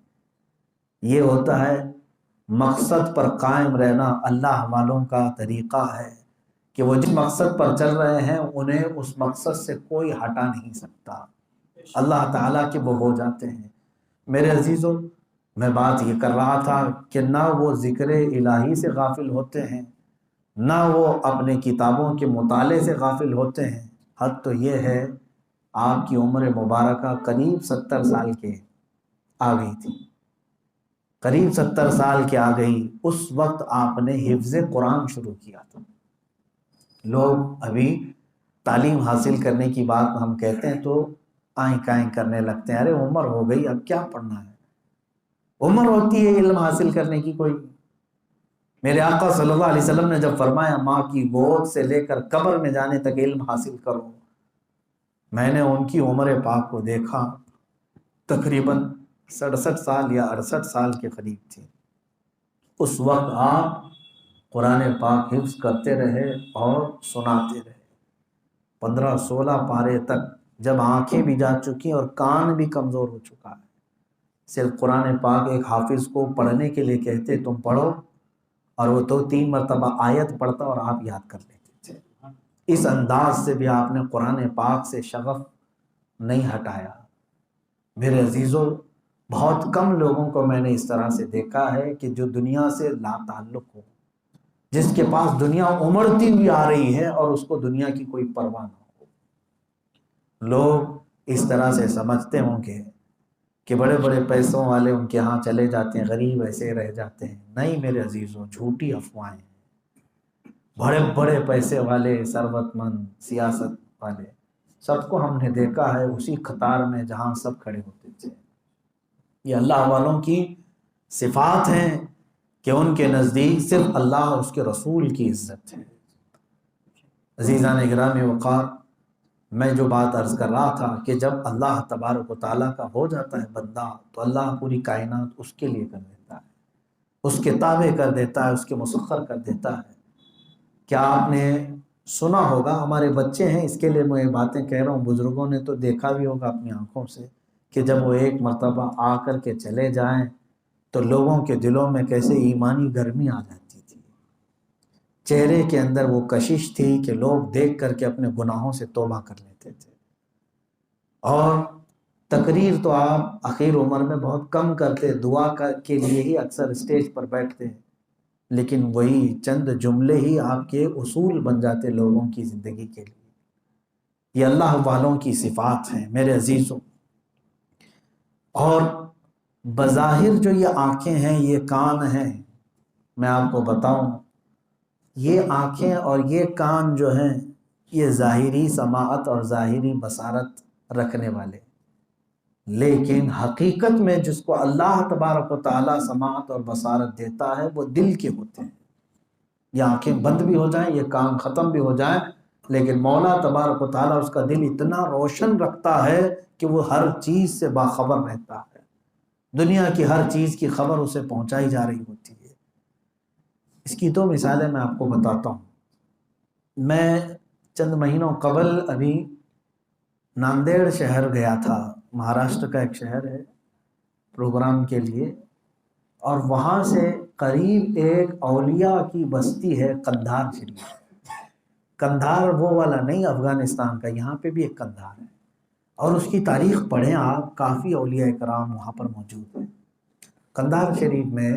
S2: یہ ہوتا ہے مقصد پر قائم رہنا۔ اللہ والوں کا طریقہ ہے کہ وہ جس مقصد پر چل رہے ہیں انہیں اس مقصد سے کوئی ہٹا نہیں سکتا۔ اللہ تعالیٰ کے وہ ہو جاتے ہیں۔ میرے عزیزوں، میں بات یہ کر رہا تھا کہ نہ وہ ذکر الہی سے غافل ہوتے ہیں، نہ وہ اپنے کتابوں کے مطالعے سے غافل ہوتے ہیں۔ حد تو یہ ہے آپ کی عمر مبارکہ قریب 70 سال کے آ گئی تھی، قریب 70 سال کے آ گئی۔ اس وقت آپ نے حفظ قرآن شروع کیا تھا۔ لوگ ابھی تعلیم حاصل کرنے کی بات ہم کہتے ہیں تو آئیں کائیں کرنے لگتے ہیں، ارے عمر ہو گئی اب کیا پڑھنا ہے، عمر ہوتی ہے علم حاصل کرنے کی کوئی۔ میرے آقا صلی اللہ علیہ وسلم نے جب فرمایا ماں کی گود سے لے کر قبر میں جانے تک علم حاصل کرو، میں نے ان کی عمر پاک کو دیکھا، تقریباً 67 سال یا 68 سال کے قریب تھی۔ اس وقت آپ قرآن پاک حفظ کرتے رہے اور سناتے رہے 15-16 پارے تک، جب آنکھیں بھی جا چکی اور کان بھی کمزور ہو چکا ہے۔ صرف قرآن پاک ایک حافظ کو پڑھنے کے لیے کہتے تم پڑھو، اور وہ 2-3 مرتبہ آیت پڑھتا اور آپ یاد کر لیتے تھے۔ اس انداز سے بھی آپ نے قرآن پاک سے شغف نہیں ہٹایا۔ میرے عزیزوں، بہت کم لوگوں کو میں نے اس طرح سے دیکھا ہے کہ جو دنیا سے لا تعلق ہو، جس کے پاس دنیا امڑتی ہوئی آ رہی ہے اور اس کو دنیا کی کوئی پرواہ نہ ہو۔ لوگ اس طرح سے سمجھتے ہوں گے کہ بڑے بڑے پیسوں والے ان کے ہاں چلے جاتے ہیں، غریب ایسے رہ جاتے ہیں۔ نہیں میرے عزیزوں، جھوٹی افواہیں ہیں۔ بڑے بڑے پیسے والے، ثروت مند، سیاست والے، سب کو ہم نے دیکھا ہے اسی قطار میں جہاں سب کھڑے ہوتے تھے۔ یہ اللہ والوں کی صفات ہیں کہ ان کے نزدیک صرف اللہ اور اس کے رسول کی عزت ہے۔ عزیزان گرامی وقار، میں جو بات عرض کر رہا تھا کہ جب اللہ تبارک و تعالیٰ کا ہو جاتا ہے بندہ تو اللہ پوری کائنات اس کے لیے کر دیتا ہے، اس کے تابع کر دیتا ہے، اس کے مسخر کر دیتا ہے۔ کیا آپ نے سنا ہوگا، ہمارے بچے ہیں اس کے لیے میں یہ باتیں کہہ رہا ہوں، بزرگوں نے تو دیکھا بھی ہوگا اپنی آنکھوں سے کہ جب وہ ایک مرتبہ آ کر کے چلے جائیں تو لوگوں کے دلوں میں کیسے ایمانی گرمی آ جاتی تھی، چہرے کے اندر وہ کشش تھی کہ لوگ دیکھ کر کے اپنے گناہوں سے توبہ کر لیتے تھے۔ اور تقریر تو آپ اخیر عمر میں بہت کم کرتے، دعا کے لیے ہی اکثر اسٹیج پر بیٹھتے، لیکن وہی چند جملے ہی آپ کے اصول بن جاتے لوگوں کی زندگی کے لیے۔ یہ اللہ والوں کی صفات ہیں میرے عزیزوں۔ اور بظاہر جو یہ آنکھیں ہیں، یہ کان ہیں، میں آپ کو بتاؤں، یہ آنکھیں اور یہ کان جو ہیں یہ ظاہری سماعت اور ظاہری بصارت رکھنے والے، لیکن حقیقت میں جس کو اللہ تبارک و تعالیٰ سماعت اور بصارت دیتا ہے وہ دل کے ہوتے ہیں۔ یہ آنکھیں بند بھی ہو جائیں، یہ کام ختم بھی ہو جائیں، لیکن مولا تبارک و تعالیٰ اس کا دل اتنا روشن رکھتا ہے کہ وہ ہر چیز سے باخبر رہتا ہے، دنیا کی ہر چیز کی خبر اسے پہنچائی جا رہی ہوتی ہے۔ اس کی دو مثالیں میں آپ کو بتاتا ہوں۔ میں چند مہینوں قبل ابھی ناندیڑ شہر گیا تھا، مہاراشٹر کا ایک شہر ہے، پروگرام کے لیے، اور وہاں سے قریب ایک اولیاء کی بستی ہے قندھار شریف۔ قندھار وہ والا نہیں افغانستان کا، یہاں پہ بھی ایک قندھار ہے، اور اس کی تاریخ پڑھیں آپ، کافی اولیاء کرام وہاں پر موجود ہیں۔ قندھار شریف میں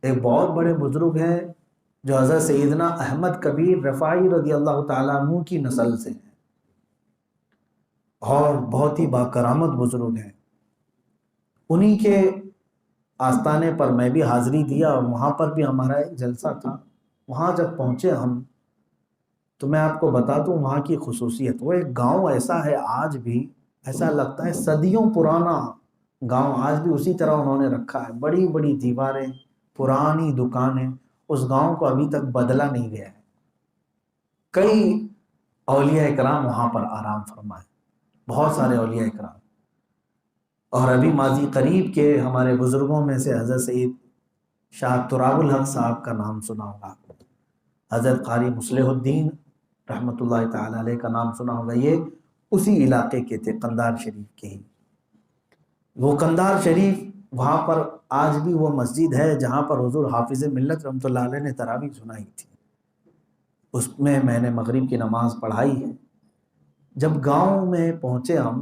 S2: ایک بہت بڑے بزرگ ہیں جو حضرت سیدنا احمد کبیر رفاعی رضی اللہ تعالیٰ عنہ کی نسل سے ہیں، اور بہت ہی باکرامت بزرگ ہیں۔ انہی کے آستانے پر میں بھی حاضری دیا، اور وہاں پر بھی ہمارا ایک جلسہ تھا۔ وہاں جب پہنچے ہم، تو میں آپ کو بتا دوں وہاں کی خصوصیت، وہ ایک گاؤں ایسا ہے، آج بھی ایسا لگتا ہے صدیوں پرانا گاؤں، آج بھی اسی طرح انہوں نے رکھا ہے، بڑی بڑی دیواریں، پرانی دکانیں، اس گاؤں کو ابھی تک بدلا نہیں گیا ہے۔ کئی اولیاء کرام وہاں پر آرام فرمائے، بہت سارے اولیاء کرام، اور ابھی ماضی قریب کے ہمارے بزرگوں میں سے حضرت سید شاہ تراب الحق صاحب کا نام سنا ہوگا، حضرت قاری مصلح الدین رحمۃ اللہ تعالی علیہ کا نام سنا ہوگا، یہ اسی علاقے کے تھے، قندھار شریف کے ہی۔ وہ قندھار شریف، وہاں پر آج بھی وہ مسجد ہے جہاں پر حضور حافظ ملت رحمۃ اللہ علیہ نے تراویح سنائی تھی، اس میں نے مغرب کی نماز پڑھائی ہے۔ جب گاؤں میں پہنچے ہم،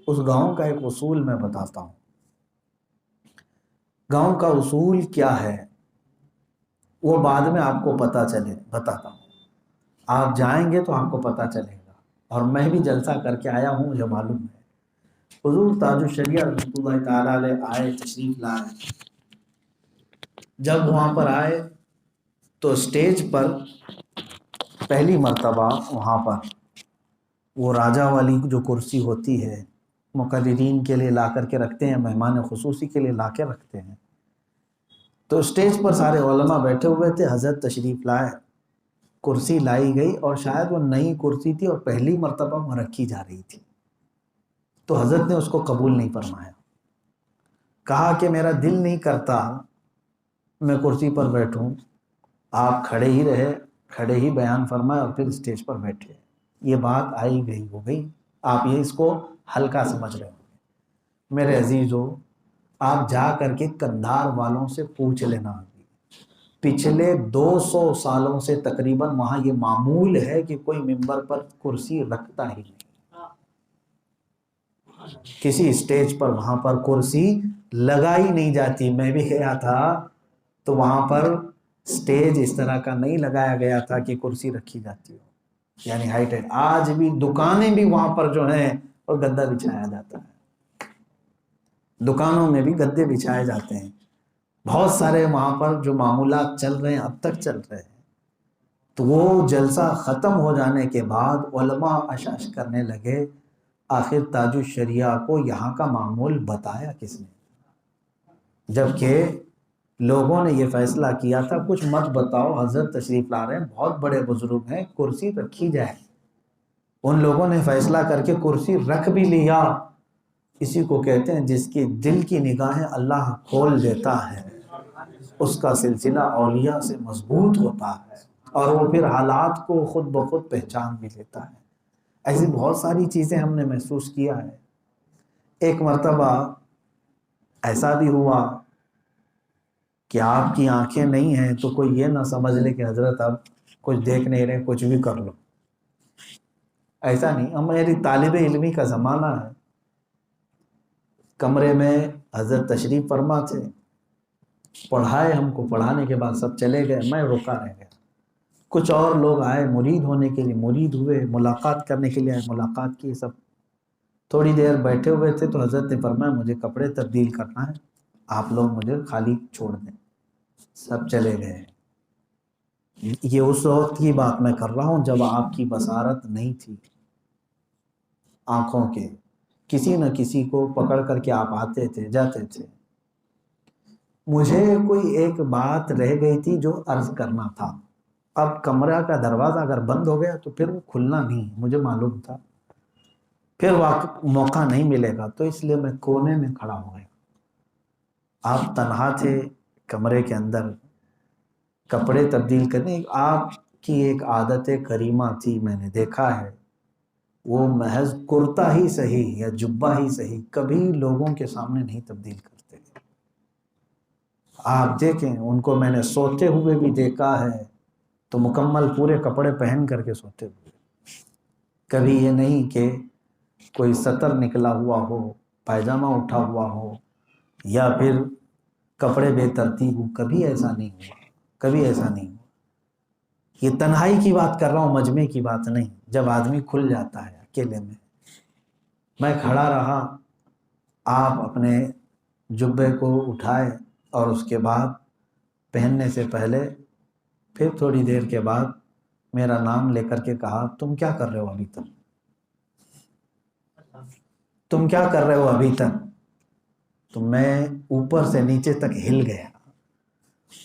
S2: اس گاؤں کا ایک اصول میں بتاتا ہوں۔ گاؤں کا اصول کیا ہے وہ بعد میں آپ کو بتاتا ہوں، آپ جائیں گے تو آپ کو پتہ چلے گا، اور میں بھی جلسہ کر کے آیا ہوں، مجھے معلوم ہے۔ حضور تاج الشریعہ رحمۃ اللہ تعالیٰ علیہ آئے، تشریف لائے۔ جب وہاں پر آئے تو اسٹیج پر پہلی مرتبہ وہاں پر وہ راجہ والی جو کرسی ہوتی ہے، مقررین کے لیے لا کر کے رکھتے ہیں، مہمان خصوصی کے لیے لا کے رکھتے ہیں، تو اسٹیج پر سارے علماء بیٹھے ہوئے تھے، حضرت تشریف لائے، کرسی لائی گئی، اور شاید وہ نئی کرسی تھی اور پہلی مرتبہ وہاں رکھی جا رہی تھی، تو حضرت نے اس کو قبول نہیں فرمایا، کہا کہ میرا دل نہیں کرتا میں کرسی پر بیٹھوں، آپ کھڑے ہی رہے، کھڑے ہی بیان فرمائے اور پھر اسٹیج پر بیٹھے۔ یہ بات آئی گئی ہو گئی، آپ یہ اس کو ہلکا سمجھ رہے ہوں۔ میرے عزیزو، آپ جا کر کے قندھار والوں سے پوچھ لینا، پچھلے 200 سالوں سے تقریباً وہاں یہ معمول ہے کہ کوئی ممبر پر کرسی رکھتا ہی نہیں، کسی اسٹیج پر وہاں پر کرسی لگائی نہیں جاتی۔ میں بھی گیا تھا تو وہاں پر اسٹیج اس طرح کا نہیں لگایا گیا تھا کہ کرسی رکھی جاتی ہو، یعنی ہائٹ ہے۔ آج بھی دکانیں بھی وہاں پر جو ہیں وہ گدا بچھایا جاتا ہے، دکانوں میں بھی گدے بچھائے جاتے ہیں، بہت سارے وہاں پر جو معمولات چل رہے ہیں اب تک چل رہے ہیں۔ تو وہ جلسہ ختم ہو جانے کے بعد علماء اشاش کرنے لگے، آخر تاج الشریعہ کو یہاں کا معمول بتایا کس نے؟ جبکہ لوگوں نے یہ فیصلہ کیا تھا کچھ مت بتاؤ، حضرت تشریف لا رہے ہیں، بہت بڑے بزرگ ہیں، کرسی رکھی جائے۔ ان لوگوں نے فیصلہ کر کے کرسی رکھ بھی لیا۔ اسی کو کہتے ہیں جس کی دل کی نگاہیں اللہ کھول دیتا ہے، اس کا سلسلہ اولیاء سے مضبوط ہوتا ہے، اور وہ پھر حالات کو خود بخود پہچان بھی لیتا ہے۔ ایسی بہت ساری چیزیں ہم نے محسوس کیا ہے۔ ایک مرتبہ ایسا بھی ہوا کہ آپ کی آنکھیں نہیں ہیں تو کوئی یہ نہ سمجھ لے کہ حضرت اب کچھ دیکھ نہیں رہے، کچھ بھی کر لو، ایسا نہیں۔ ہماری طالب علمی کا زمانہ ہے، کمرے میں حضرت تشریف فرما تھے، پڑھائے ہم کو، پڑھانے کے بعد سب چلے گئے، میں رکا رہ گیا۔ کچھ اور لوگ آئے مرید ہونے کے لیے، مرید ہوئے، ملاقات کرنے کے لیے آئے، ملاقات کی، سب تھوڑی دیر بیٹھے ہوئے تھے تو حضرت نے فرمایا مجھے کپڑے تبدیل کرنا ہے، آپ لوگ مجھے خالی چھوڑ دیں۔ سب چلے گئے۔ یہ اس وقت کی بات میں کر رہا ہوں جب آپ کی بصارت نہیں تھی آنکھوں کے، کسی نہ کسی کو پکڑ کر کے آپ آتے تھے جاتے تھے۔ مجھے کوئی ایک بات رہ گئی تھی جو عرض کرنا تھا۔ اب کمرہ کا دروازہ اگر بند ہو گیا تو پھر وہ کھلنا نہیں، مجھے معلوم تھا پھر موقع نہیں ملے گا، تو اس لیے میں کونے میں کھڑا ہو گیا۔ آپ تنہا تھے کمرے کے اندر، کپڑے تبدیل کرنے آپ کی ایک عادت کریمہ تھی، میں نے دیکھا ہے، وہ محض کرتا ہی صحیح یا جبہ ہی صحیح کبھی لوگوں کے سامنے نہیں تبدیل کرتے۔ آپ دیکھیں ان کو میں نے سوتے ہوئے بھی دیکھا ہے تو مکمل پورے کپڑے پہن کر کے سوتے ہوئے، کبھی یہ نہیں کہ کوئی سطر نکلا ہوا ہو، پائجامہ اٹھا ہوا ہو یا پھر کپڑے بے ترتیب ہو، کبھی ایسا نہیں ہوا، کبھی ایسا نہیں ہوا۔ یہ تنہائی کی بات کر رہا ہوں، مجمع کی بات نہیں، جب آدمی کھل جاتا ہے اکیلے میں کھڑا رہا، آپ اپنے جبے کو اٹھائے اور اس کے بعد پہننے سے پہلے پھر تھوڑی دیر کے بعد میرا نام لے کر کے کہا تم کیا کر رہے ہو ابھی تک، تم کیا کر رہے ہو ابھی تک؟ تو میں اوپر سے نیچے تک ہل گیا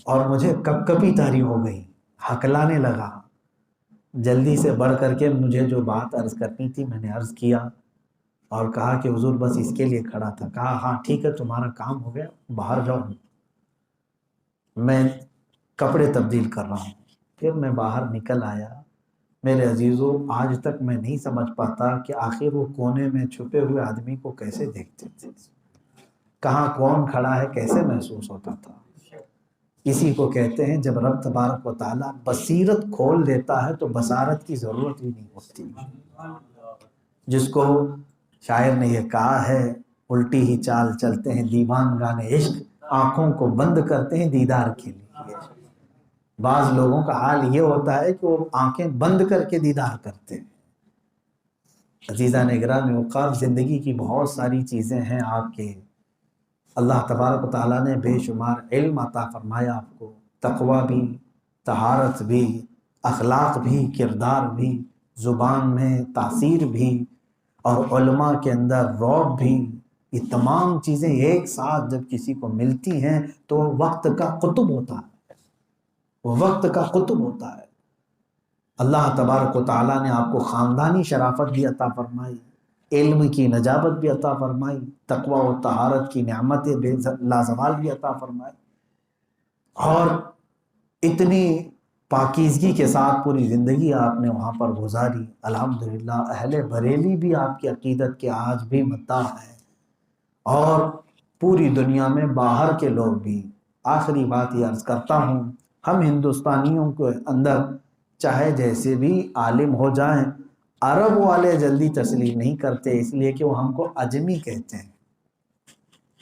S2: اور مجھے کب کبھی تاری ہو گئی، ہکلانے لگا۔ جلدی سے بڑھ کر کے مجھے جو بات عرض کرنی تھی میں نے عرض کیا اور کہا کہ حضور بس اس کے لیے کھڑا تھا۔ کہا ہاں ٹھیک ہے تمہارا کام ہو گیا، باہر جاؤ، میں کپڑے تبدیل کر رہا ہوں۔ پھر میں باہر نکل آیا۔ میرے عزیزوں آج تک میں نہیں سمجھ پاتا کہ آخر وہ کونے میں چھپے ہوئے آدمی کو کیسے دیکھتے تھے، کہاں کون کھڑا ہے، کیسے محسوس ہوتا تھا۔ اسی کو کہتے ہیں جب رب تبارک و تعالیٰ بصیرت کھول دیتا ہے تو بصارت کی ضرورت ہی نہیں ہوتی، جس کو شاعر نے یہ کہا ہے الٹی ہی چال چلتے ہیں دیوان گانے عشق، آنکھوں کو بند کرتے ہیں دیدار کے لیے۔ بعض لوگوں کا حال یہ ہوتا ہے کہ وہ آنکھیں بند کر کے دیدار کرتے ہیں۔ عزیزان گرامی اوقات زندگی کی بہت ساری چیزیں ہیں آپ کے، اللہ تبارک و تعالیٰ نے بے شمار علم عطا فرمایا آپ کو، تقوی بھی، طہارت بھی، اخلاق بھی، کردار بھی، زبان میں تاثیر بھی اور علماء کے اندر رعب بھی۔ یہ تمام چیزیں ایک ساتھ جب کسی کو ملتی ہیں تو وہ وقت کا قطب ہوتا ہے، وہ وقت کا قطب ہوتا ہے۔ اللہ تبارک و تعالیٰ نے آپ کو خاندانی شرافت بھی عطا فرمائی، علم کی نجابت بھی عطا فرمائی، تقوی و طہارت کی نعمتیں بے لازوال بھی عطا فرمائی، اور اتنی پاکیزگی کے ساتھ پوری زندگی آپ نے وہاں پر گزاری۔ الحمدللہ اہل بریلی بھی آپ کی عقیدت کے آج بھی مداح ہیں، اور پوری دنیا میں باہر کے لوگ بھی۔ آخری بات یہ عرض کرتا ہوں، ہم ہندوستانیوں کے اندر چاہے جیسے بھی عالم ہو جائیں، عرب والے جلدی تسلیم نہیں کرتے، اس لیے کہ وہ ہم کو اجمی کہتے ہیں۔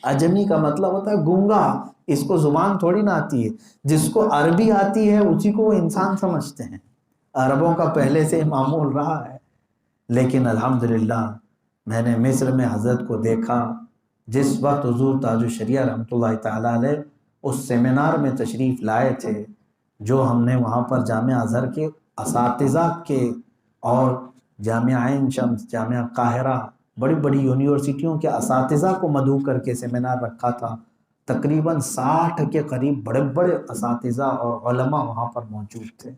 S2: اجمی کا مطلب ہوتا ہے گونگا، اس کو زبان تھوڑی نہ آتی ہے، جس کو عربی آتی ہے اسی کو وہ انسان سمجھتے ہیں۔ عربوں کا پہلے سے معمول رہا ہے، لیکن الحمدللہ میں نے مصر میں حضرت کو دیکھا جس وقت حضور تاج الشریعہ رحمۃ اللہ تعالیٰ علیہ اس سیمینار میں تشریف لائے تھے، جو ہم نے وہاں پر جامعہ ازہر کے اساتذہ کے اور جامعہ عین شمس، جامعہ قاہرہ، بڑی بڑی یونیورسٹیوں کے اساتذہ کو مدعو کر کے سیمینار رکھا تھا۔ تقریباً 60 کے قریب بڑے بڑے اساتذہ اور علماء وہاں پر موجود تھے،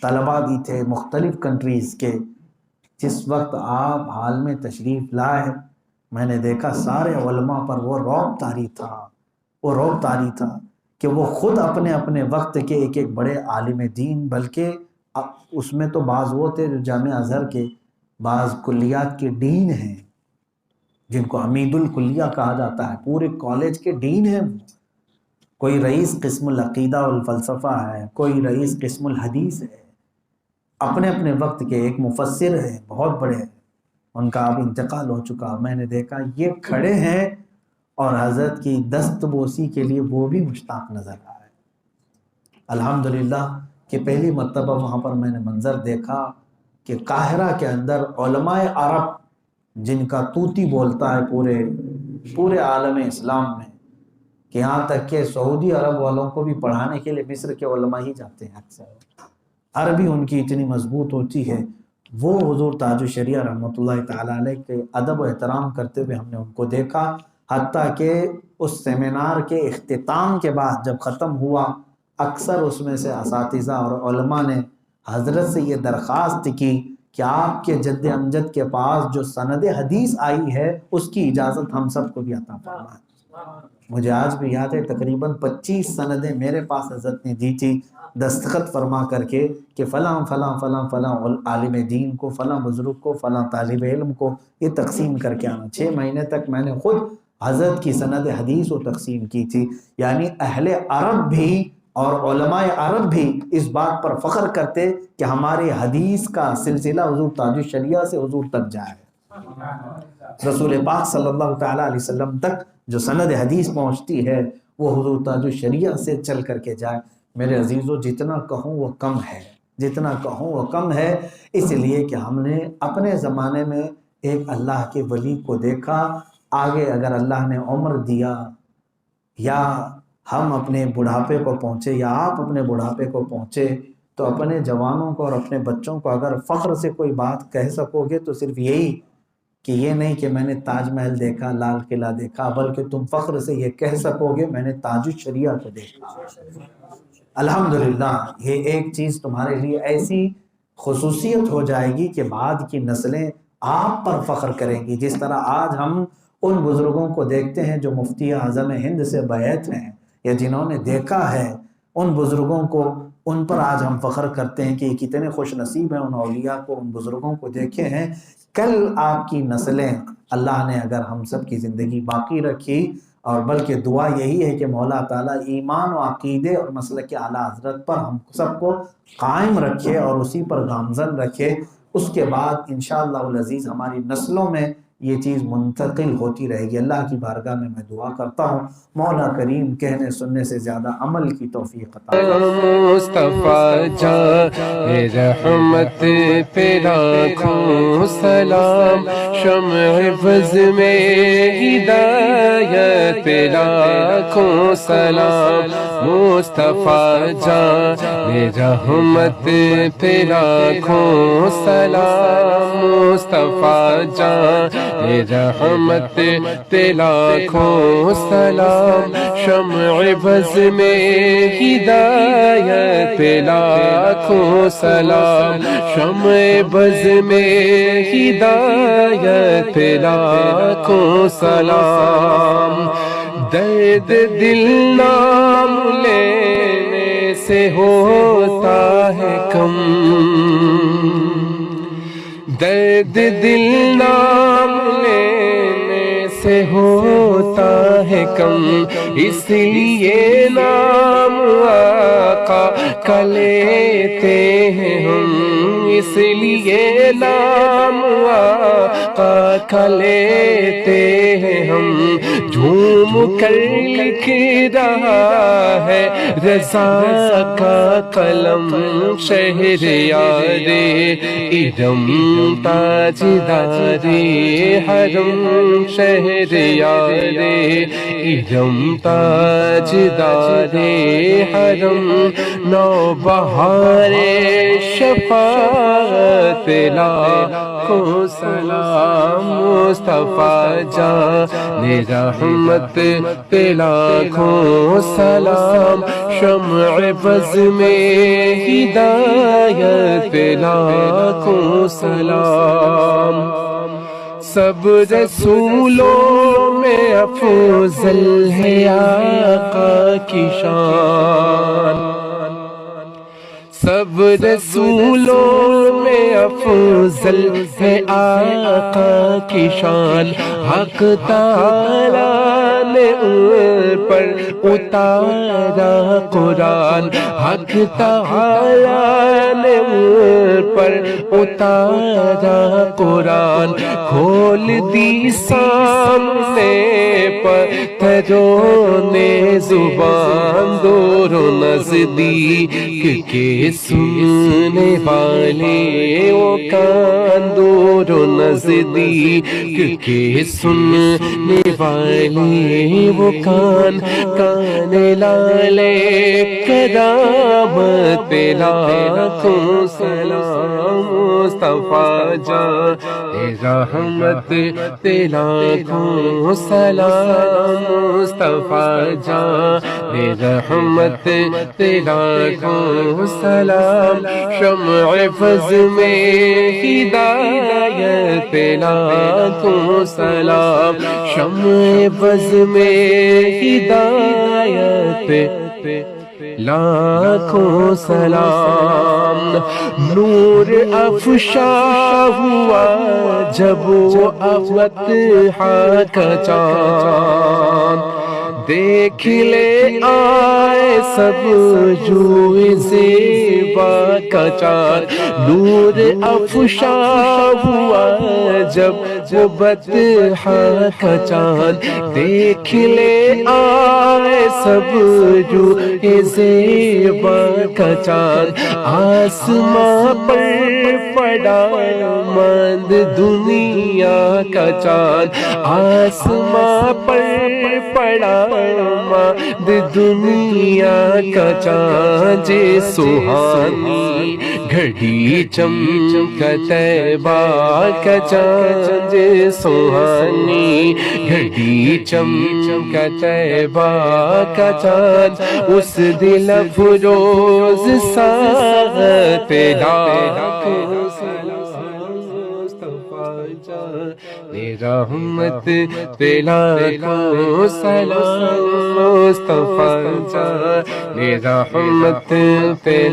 S2: طلباء بھی تھے مختلف کنٹریز کے۔ جس وقت آپ حال میں تشریف لائے میں نے دیکھا سارے علماء پر وہ رعب طاری تھا، وہ رعب طاری تھا کہ وہ خود اپنے اپنے وقت کے ایک ایک بڑے عالم دین، بلکہ اس میں تو بعض وہ تھے جو جامعہ ازہر کے بعض کلیات کے ڈین ہیں، جن کو عمید الکلیہ کہا جاتا ہے، پورے کالج کے ڈین ہیں۔ کوئی رئیس قسم العقیدہ والفلسفہ ہے، کوئی رئیس قسم الحدیث ہے، اپنے اپنے وقت کے ایک مفسر ہیں بہت بڑے، ان کا اب انتقال ہو چکا۔ میں نے دیکھا یہ کھڑے ہیں اور حضرت کی دست بوسی کے لیے وہ بھی مشتاق نظر آئے۔ الحمدللہ کہ پہلی مرتبہ وہاں پر میں نے منظر دیکھا کہ قاہرہ کے اندر علماء عرب، جن کا طوطی بولتا ہے پورے عالم اسلام میں، کہ یہاں تک کہ سعودی عرب والوں کو بھی پڑھانے کے لیے مصر کے علماء ہی جاتے ہیں اکثر، عربی ان کی اتنی مضبوط ہوتی ہے، وہ حضور تاج الشریعہ رحمۃ اللہ تعالیٰ علیہ کے ادب و احترام کرتے ہوئے ہم نے ان کو دیکھا، حتیٰ کہ اس سیمینار کے اختتام کے بعد جب ختم ہوا، اکثر اس میں سے اساتذہ اور علماء نے حضرت سے یہ درخواست کی کہ آپ کے جد امجد کے پاس جو سند حدیث آئی ہے اس کی اجازت ہم سب کو بھی عطا فرمائیں۔ مجھے آج بھی یاد ہے تقریباً 25 سندیں میرے پاس حضرت نے دی تھی دستخط فرما کر کے کہ فلاں فلاں فلاں فلاں عالم دین کو، فلاں بزرگ کو، فلاں طالب علم کو یہ تقسیم کر کے آنا۔ 6 مہینے تک میں نے خود حضرت کی سند حدیث و تقسیم کی تھی، یعنی اہل عرب بھی اور علماء عرب بھی اس بات پر فخر کرتے کہ ہماری حدیث کا سلسلہ حضور تاج الشریعہ سے حضور تک جائے، رسول پاک صلی اللہ تعالیٰ علیہ وسلم تک جو سند حدیث پہنچتی ہے وہ حضور تاج الشریعہ سے چل کر کے جائے۔ میرے عزیزو، جتنا کہوں وہ کم ہے، جتنا کہوں وہ کم ہے، اس لیے کہ ہم نے اپنے زمانے میں ایک اللہ کے ولی کو دیکھا۔ آگے اگر اللہ نے عمر دیا یا ہم اپنے بڑھاپے کو پہنچے یا آپ اپنے بڑھاپے کو پہنچے تو اپنے جوانوں کو اور اپنے بچوں کو اگر فخر سے کوئی بات کہہ سکو گے تو صرف یہی کہ یہ نہیں کہ میں نے تاج محل دیکھا، لال قلعہ دیکھا، بلکہ تم فخر سے یہ کہہ سکو گے میں نے تاج الشریعہ کو دیکھا۔ الحمدللہ یہ ایک چیز تمہارے لیے ایسی خصوصیت ہو جائے گی کہ بعد کی نسلیں آپ پر فخر کریں گی۔ جس طرح آج ہم ان بزرگوں کو دیکھتے ہیں جو مفتی اعظم ہند سے بیعت ہیں یا جنہوں نے دیکھا ہے ان بزرگوں کو، ان پر آج ہم فخر کرتے ہیں کہ یہ کتنے خوش نصیب ہیں ان اولیاء کو، ان بزرگوں کو دیکھے ہیں۔ کل آپ کی نسلیں اللہ نے اگر ہم سب کی زندگی باقی رکھی، اور بلکہ دعا یہی ہے کہ مولا تعالیٰ ایمان و عقیدے اور مسلک اعلیٰ حضرت پر ہم سب کو قائم رکھے اور اسی پر گامزن رکھے، اس کے بعد انشاءاللہ العزیز ہماری نسلوں میں یہ چیز منتقل ہوتی رہے گی۔ اللہ کی بارگاہ میں میں دعا کرتا ہوں مولا کریم کہنے سننے سے زیادہ عمل کی توفیق عطا فرمائے۔
S4: مصطفیٰ جان رحمت پہ لاکھوں سلام، شمع بز میں ہدایت پہ لاکھوں سلام، مصطفیٰ جان رحمت پہ لاکھوں سلام، مصطفیٰ جان رحمت پہ لاکھوں سلام، شمع بز میں ہدایت پہ لاکھوں سلام، شمع بز میں ہدایت پہ لاکھوں سلام، درد دل نام لینے سے ہوتا ہے کم، درد دل نام لینے سے ہوتا ہے کم، اس لیے نام آقا کا لیتے ہیں ہم، اس لیے نام آقا کا لیتے ہیں ہم، جھوم کر لکھ رہا ہے رضا کا قلم، شہریار ارم تاجدار حرم، شہریار ارم تاجدار حرم، نوبہار شفاعت لاکھوں سلام، مصطفیٰ جان رحمت پہ لاکھوں سلام، شمع بز میں ہدایت پہ لاکھوں سلام، سب رسولوں میں افضل ہے آقا کی شان، سب رسولوں میں افضل ہے آقا کی شان، حق تعالیٰ نے ان پر اتارا قرآن، حق تعالیٰ نے ان پر اتارا قرآن، کھول دی سامنے پتھروں نے زبان، دور و نزدیک کے سننے والے وہ کان، دور و نزدیک کے سننے والے وہ کان، کان لالے کرامت پہ لاکھوں سلام، مصطفیٰ جان رحمت لاکھوں سلام مصطفیٰ جان رحمت لاکھوں سلام شمع فض میں ہدایت لاکھوں سلام شمع فض میں ہدایت لاکھوں سلام نور افشا ہوا جب وہ فتح کا چاند دیکھ لے آئے سب جوئے زیبا کا چاند نور افشا ہوا جب وہ فتح کا چاند دیکھ لے آئے سب جوئے زیبا کا چاند آسماں پر پڑا ماند دنیا کا چاند آسماں پر پڑا ماند دنیا کا چاند سہانی گھڑی چمک طیبہ کا چاند سہانی گھڑی چمک طیبہ کا چاند اس دل افروز ساعت لاکھوں رحمت لاکھوں سلام مصطفیٰ جان رحمت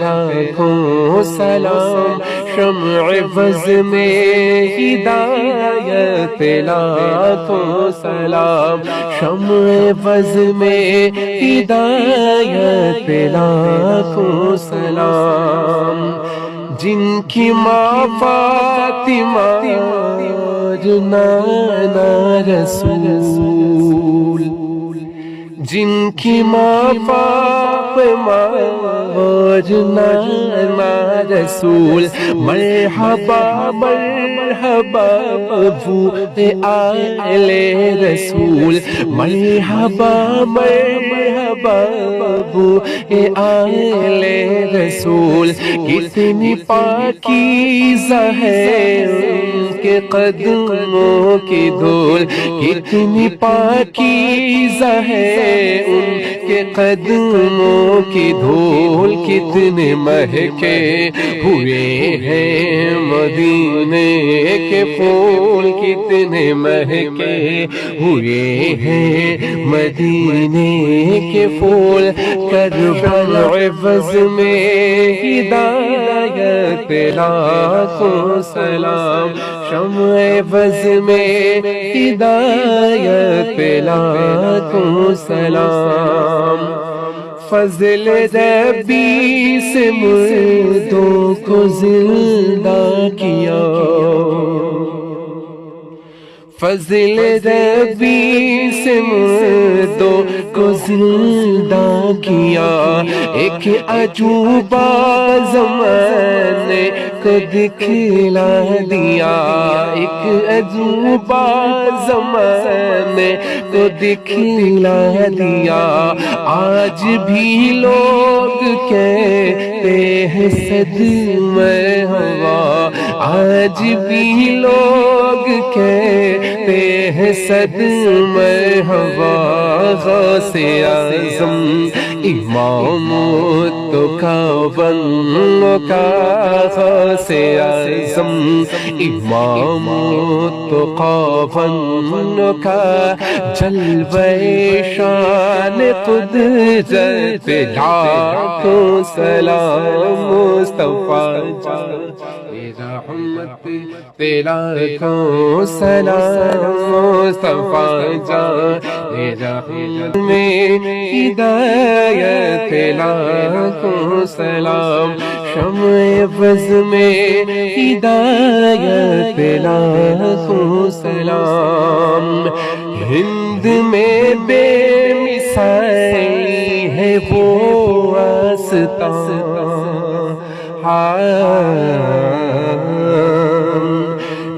S4: لاکھوں سلام شمع فض میں ہدایت لاکھوں سلام شمع فض میں ہدایت لاکھوں سلام جن کی ماں فاطمہ اور نانا رسول جن کی ماں فاطمہ اور نانا رسول مرحبا مرحبا ابو آل رسول مرحبا مرحبا ابو آل رسول کتنی پاکیزہ ہے ان کے قدموں کی دھول کتنی پاکیزہ ہے ان کے قدموں کی دھول کتنے مہکے ہوئے ہیں مدینے کے پھول کتنے مہکے ہوئے ہیں مدینے کے پھول کربلا عوض میں ہدایت لاکھوں سلام شمع عوض میں ہدایت لاکھوں سلام فضل ربی سے مردوں کو زندہ کیا فضل ربی سے مردوں کو زندہ کیا ایک عجوبہ زمانے کو دکھلا دیا ایک عجوبہ زمانے کو دکھلا دیا آج بھی لوگ کہتے ہیں صدمہ ہوا آج بھی لوگ کہتے ہیں صدمہ ہوا غوث اعظم امام تقابل کا غوث اعظم امام تقابل کا جلوہ شان قدرت لاکھوں سلام مصطفیٰ جان رحمت لاکھوں سلام مصطفیٰ جان رحمت میں ہدایت لاکھوں سلام شمع فض میں ہدایت لاکھوں سلام ہند میں بے مثالی ہے وہ آستان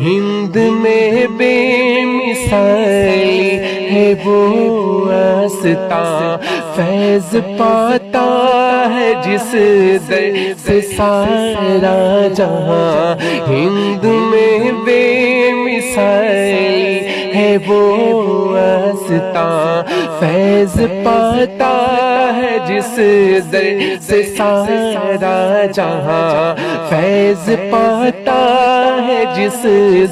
S4: ہند میں بے مثالی ہے وہ آستاں فیض پاتا ہے جس در سے سارا جہاں ہند میں بے مثالی ہے وہ آستاں فیض پاتا ہے جس در سے سارا جہاں فیض پاتا ہے جس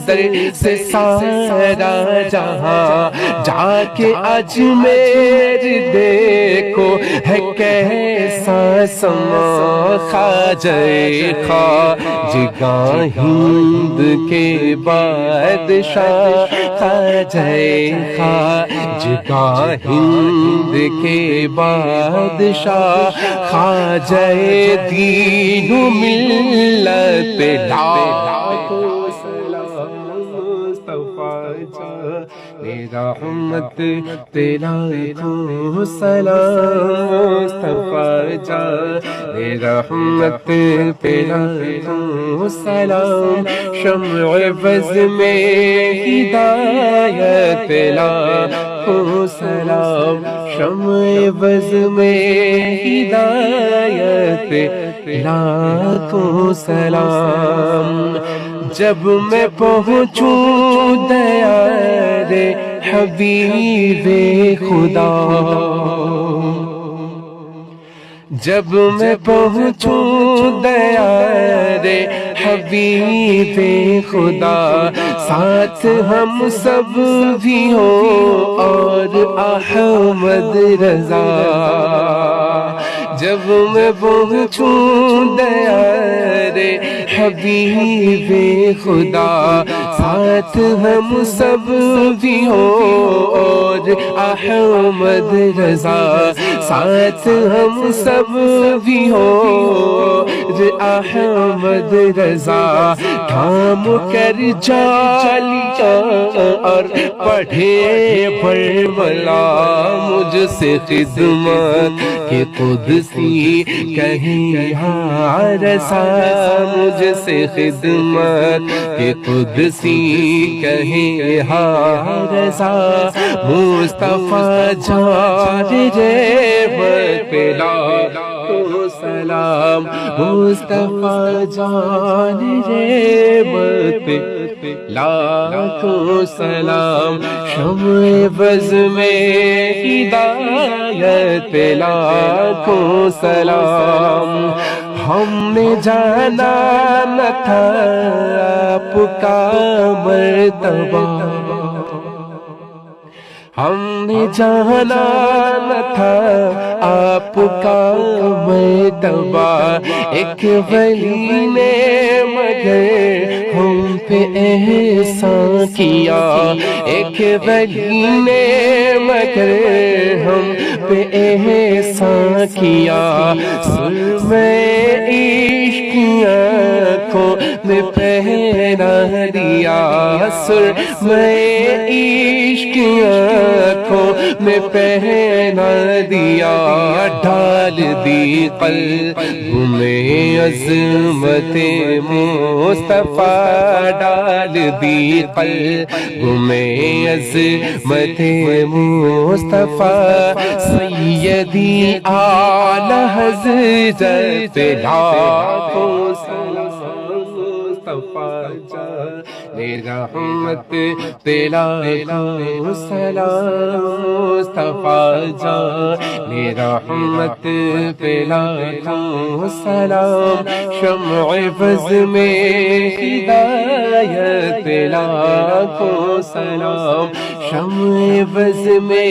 S4: در سے سارا جہاں جا کے اجمیر دیکھو ہے کیسا سما خواجہ خواجگاں ہند کے بادشاہ خواجہ خواجگاں ہند کے بادشاہ خواجہ دین و ملت لاکھوں سلام مصطفیٰ جان رحمت تیرا لاکھوں سلام مصطفیٰ جان رحمت تیرا لاکھوں سلام شمع بز میں ہدایت لاکھوں سلام شمع بز میں ہدایت لاکھوں سلام جب میں پہنچوں دیار حبیب خدا جب میں پہنچوں دیار حبیب خدا ساتھ ہم سب بھی ہوں اور احمد رضا جب میں پہنچوں دیار حبیب خدا ساتھ ہم سب بھی ہوں اور احمد رضا ساتھ ہم سب بھی ہوں اور احمد رضا تھام کر جالیا اور پڑھے برملا مجھ سے خدمت کہ قدسی کہیں ہاں رسا مجھ سے خدمت کہ قدسی کہیں ہاں رسا مصطفیٰ جان رحمت پہ لاکھوں سلام مصطفیٰ جان رحمت پہ لاکھوں سلام شمع بز میں ہدایت لاکھوں سلام ہم نے جانا نہ تھا آپ کا مرتبہ ہم نے جانا نہ تھا آپ کا مرتبہ ایک ولی نے مگر ہم پہ احسان کیا ایک ولی نے مگر ہم پہ احسان کیا سرمے عشق کی آنکھوں میں پہنا دیا سرمے عشق کی آنکھوں میں پہنا دیا ڈال دی قلب میں عظمت مصطفیٰ ڈال دی قلب میں عظمت مصطفیٰ سیدی اعلی حضرت لاکھوں سلام مصطفیٰ جان رحمت تیرا لاکھوں سلام مصطفیٰ جان رحمت تیرا لاکھوں سلام شمع بز میں ہدایت لاکھوں سلام شمع بز میں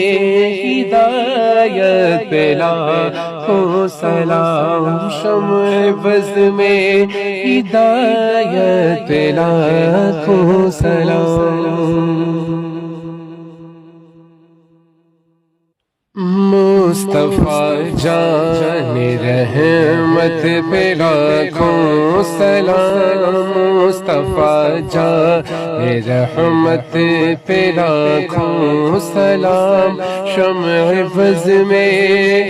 S4: ہدایت لاکھوں سلام شمع بز میں ہدایت لاکھوں سلام مصطفیٰ جان رحمت پہ لاکھوں سلام، مصطفیٰ جان رحمت پہ لاکھوں سلام، شمع بز میں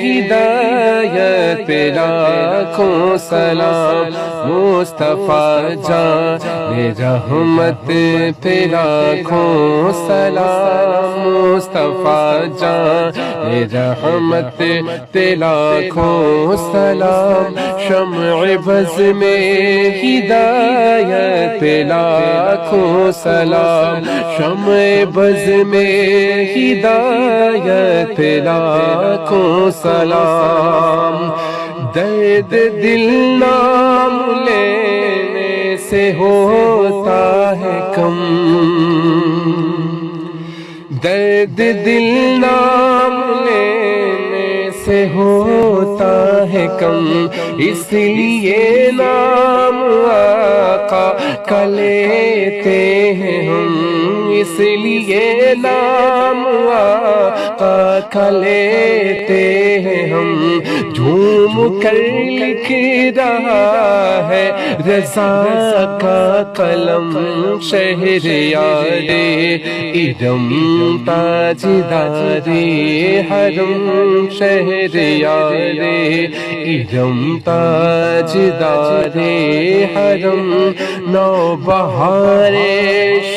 S4: ہدایت پہ لاکھوں سلام، مصطفیٰ جان رحمت پہ لاکھوں سلام، مصطفیٰ جان رحمت پہ لاکھوں سلام، شمع بز میں ہدایت پہ لاکھوں سلام، شمع بز میں ہدایت پہ لاکھوں سلام، درد دل نام لینے سے ہوتا ہے کم، درد دل نام لینے سے ہوتا ہے کم، اس لیے نام آقا کا لیتے ہیں ہم، اس لیے نام آقا کا لیتے ہیں ہم، جھوم کر لکھ رہا ہے رضا کا قلم، شہریار ارم تاجدار حرم، شہریار ارم تاجدار حرم، نوبہار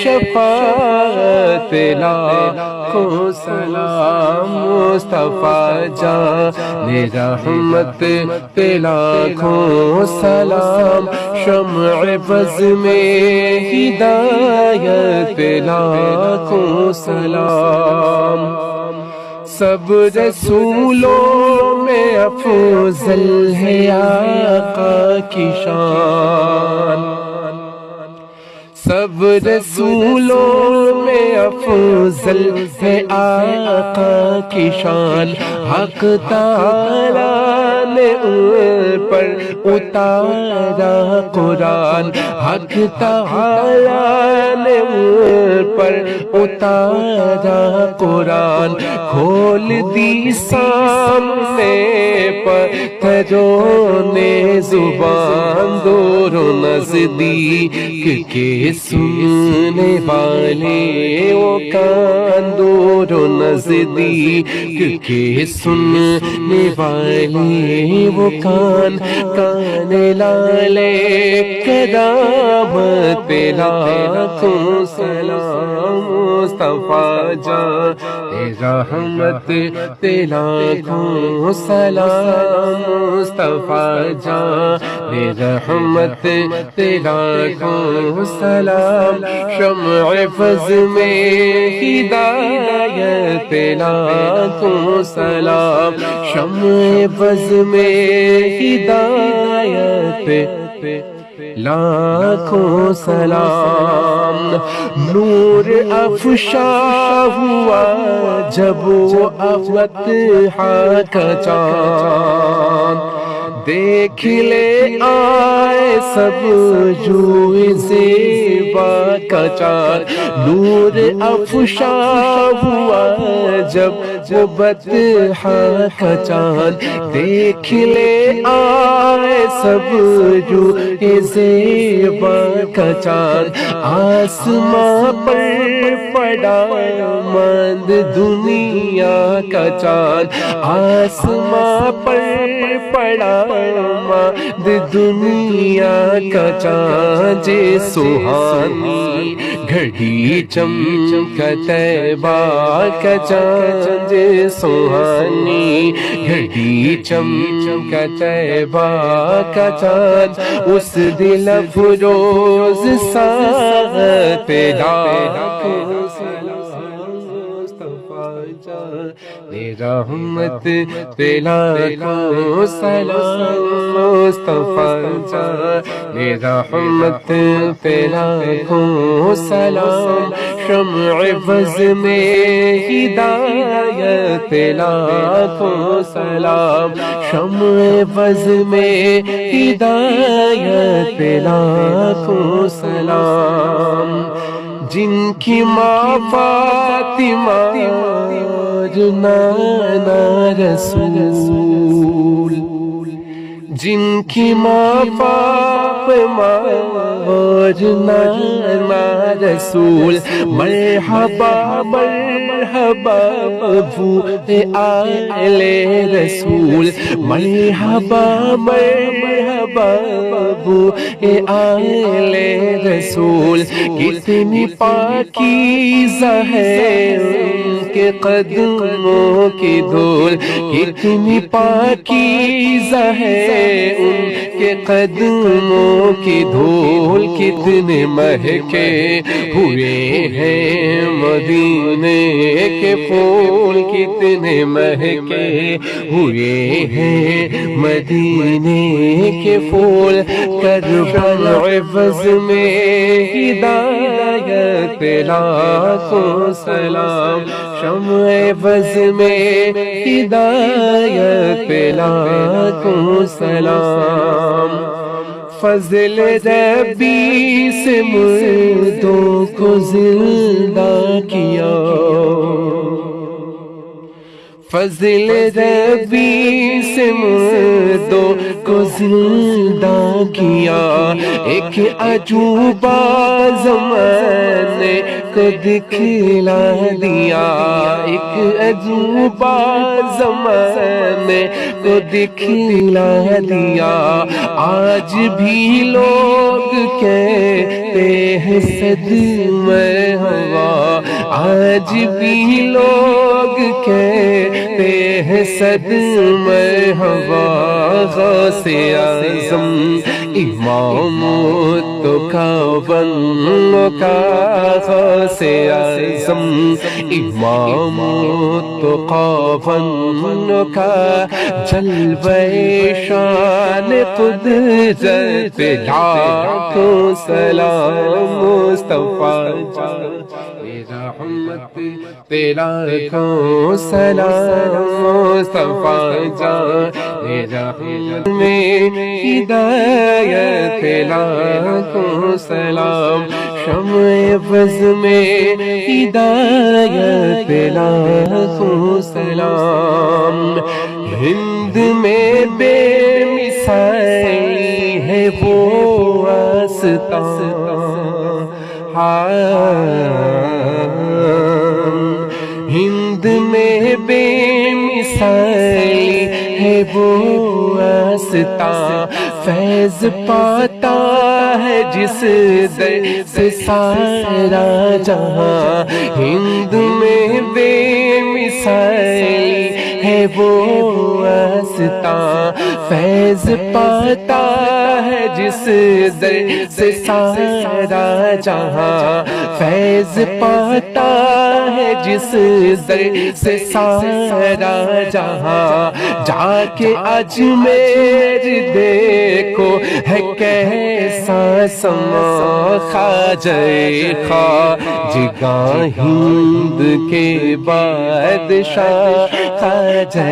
S4: شفاعت لاکھوں سلام، مصطفیٰ جان رحمت پہ لاکھوں سلام، شمع بز میں ہدایت پہ لاکھوں سلام، سب رسولوں میں افضل ہے آقا کی شان، سب رسولوں میں افضل ہے آقا کی شان، حق تعالیٰ نے ان پر اتارا قرآن، حق تعالیٰ نے ان پر اتارا قرآن، کھول دی سامنے پتھروں نے زبان، دور و نزدیک کے سننے والے وہ کان، دور و نزدیک کے سننے والے وہ کان، کان لالے کرامت پہ لاکھوں سلام، مصطفیٰ جان رحمت پہ لاکھوں سلام، مصطفیٰ جان رحمت پہ لاکھوں سلام، شمع بز میں ہدایت پہ لاکھوں سلام، شمع بز میں ہدایت پہ لاکھوں سلام، نور افشا ہوا جب وہ افتحا کا چاند، دیکھ لے آئے سب جو زیبا کا چاند، نور افشا ہوا جب وہ بطحا کا چاند، دیکھ لے آئے سب جو زیبا کا چاند، آسماں پر پڑا ماند دنیا کا چاند، آسماں پر پڑا ماند دنیا کا چاند، سہانی گھڑی چمک طیبہ کا چاند، سہانی گھڑی چمک طیبہ کا چاند، اس دل افروز ساعت پہ لاکھوں سلام، مصطفیٰ جان رحمت پہ لاکھوں سلام، مصطفیٰ جان رحمت پہ لاکھوں سلام، شمع بز میں ہدایت پہ لاکھوں سلام، شمع بز میں ہدایت پہ لاکھوں سلام، جن کی ماں فاطمہ نانا رسول، جن کی ماں فاطمہ اور نانا رسول، مرحبا مرحبا ابو آل رسول، مرحبا مرحبا ابو آل رسول، کتنی پاکیزہ ہے ان کے قدموں کی دھول، کتنی پاکیزہ ہے ان کے قدموں کی دھول، کتنے مہکے ہوئے ہیں مدینے کے پھول، کتنے مہکے ہوئے ہیں مدینے کے پھول، کربلا عوض میں ہدایت لاکھوں سلام، شمع عوض میں ہدایت لاکھوں سلام، فضل ربی سے مردوں کو زندہ کیا، فضل ربی سے مردوں کو زندہ کیا، ایک عجوبہ زمانے کو دکھلا دیا، ایک عجوبہ زمانے کو دکھلا دیا، آج بھی لوگ کہتے ہیں صدمہ ہوا، آج بھی لوگ کہتے ہیں صدمہ ہوا، غوث اعظم امام کا بنو کا، غوث اعظم امام کا بنو کا، جلوہ شان قدرت لاکھوں سلام، مصطفیٰ رحمت تیرا لاکھوں سلام، مصطفیٰ جان رحمت میں ہدایت لاکھوں سلام، شمع عوض میں ہدایت لاکھوں سلام، ہند میں بے مثالی ہے وہ آستان، ہند میں بے مثالی ہے وہ آستان، فیض پاتا ہے جس در سے سارا جہاں، ہند میں بے مثالی ہے وہ آستان، فیض پاتا ہے جس در سے سارا جہاں، فیض پاتا ہے جس در سے سارا جہاں، جا کے اجمیر دیکھو ہے کیسا سما، خواجہ خواجگاں ہند کے بادشاہ، خواجہ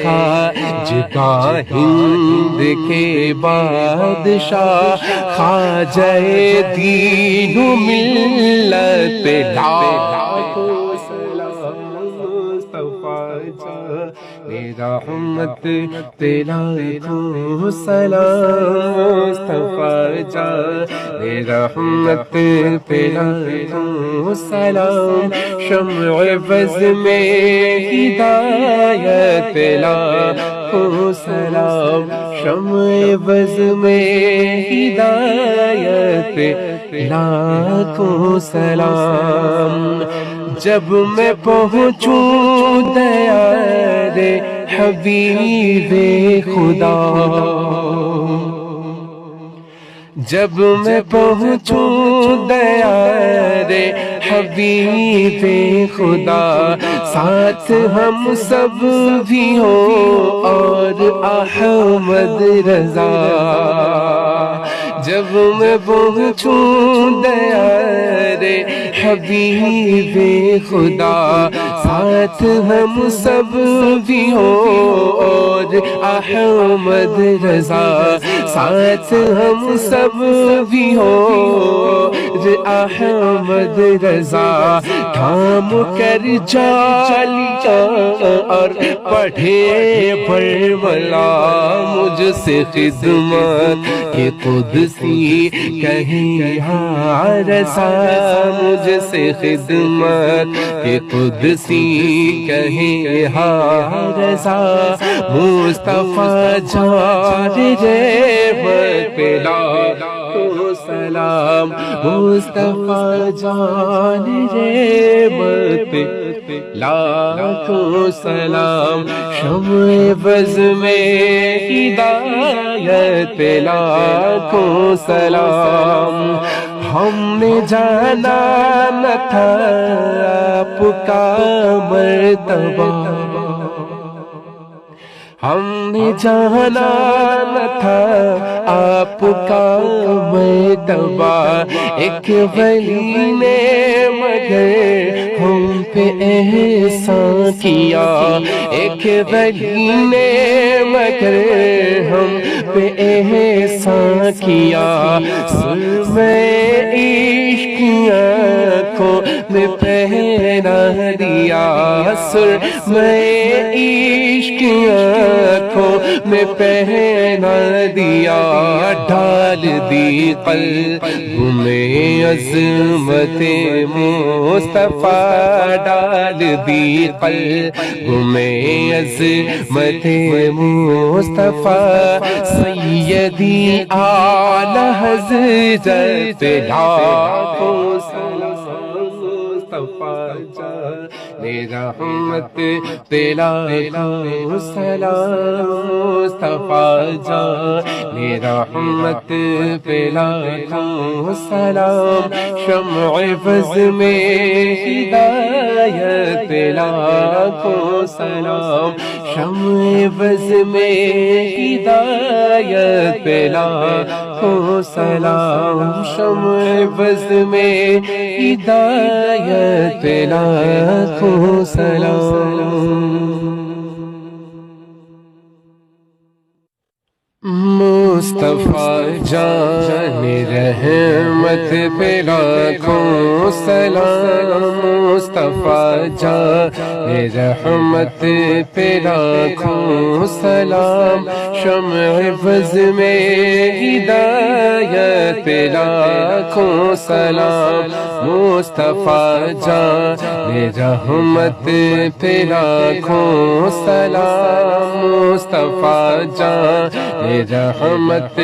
S4: خواجگاں ہند کے بادشاہ، خواجہ دین و ملت لاکھوں سلام، مصطفیٰ جان رحمت تیرا لاکھوں سلام، مصطفیٰ جان رحمت تیرا لاکھوں سلام، شمع عوض میں ہدایت لاکھوں سلام، شمع عوض میں ہدایت لاکھوں سلام، جب میں پہنچوں دیار حبیب خدا، جب میں پہنچوں دیار حبیب خدا، ساتھ ہم سب بھی ہوں اور احمد رضا، جب میں پہنچوں دیار حبیب خدا، ساتھ ہم سب بھی ہوں اور احمد رضا ساتھ ہم سب بھی ہو احمد رضا تھام کر جالیاں اور پڑھے برملا مجھ سے خدمت کہ قدسی کہیں ہاں رضا مجھ سے خدمت کہ قدسی کہیں ہاں رضا مصطفیٰ جان رحمت پہ لاکھوں سلام مصطفیٰ جان رحمت پہ لاکھوں سلام شمع بز میں ہدایت پہ لاکھوں سلام ہم نے جانا نہ تھا آپ کا مرتبہ ہم نے جانا نہ تھا آپ کا مرتبہ ایک ولی نے مگر ہم پہ احسان کیا ایک ولی نے مگر ہم پہ احسان کیا سرمہ عشق کی آنکھوں میں پہنا دیا سرمہ عشق کی آنکھوں میں پہنا دیا ڈال دی قلب میں عظمت مصطفیٰ ڈال دی قلب میں عظمت مصطفیٰ سیدی اعلی حضرت لاکھوں سلام مصطفیٰ جان رحمت لاکھوں سلام مصطفیٰ جان رحمت لاکھوں سلام شمع بز میں ہدایت لاکھوں سلام شمع بز میں ہدایت لاکھوں سلام شمع بز میں ہدایت لاکھوں سلام مصطفیٰ جان رحمت پہ لاکھوں سلام مصطفیٰ جان رحمت پہ لاکھوں سلام شمع بز میں ہدایت لاکھوں سلام مصطفیٰ جان رحمت پہ لاکھوں سلام مصطفیٰ جان رحمت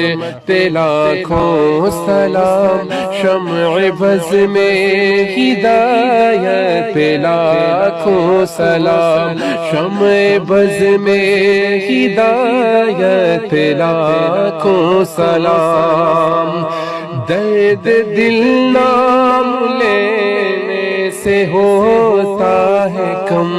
S4: لاکھوں سلام شمع بز میں ہدایت لاکھوں سلام شمع بز میں ہدایت لاکھوں سلام درد دل نام لینے سے ہوتا ہے کم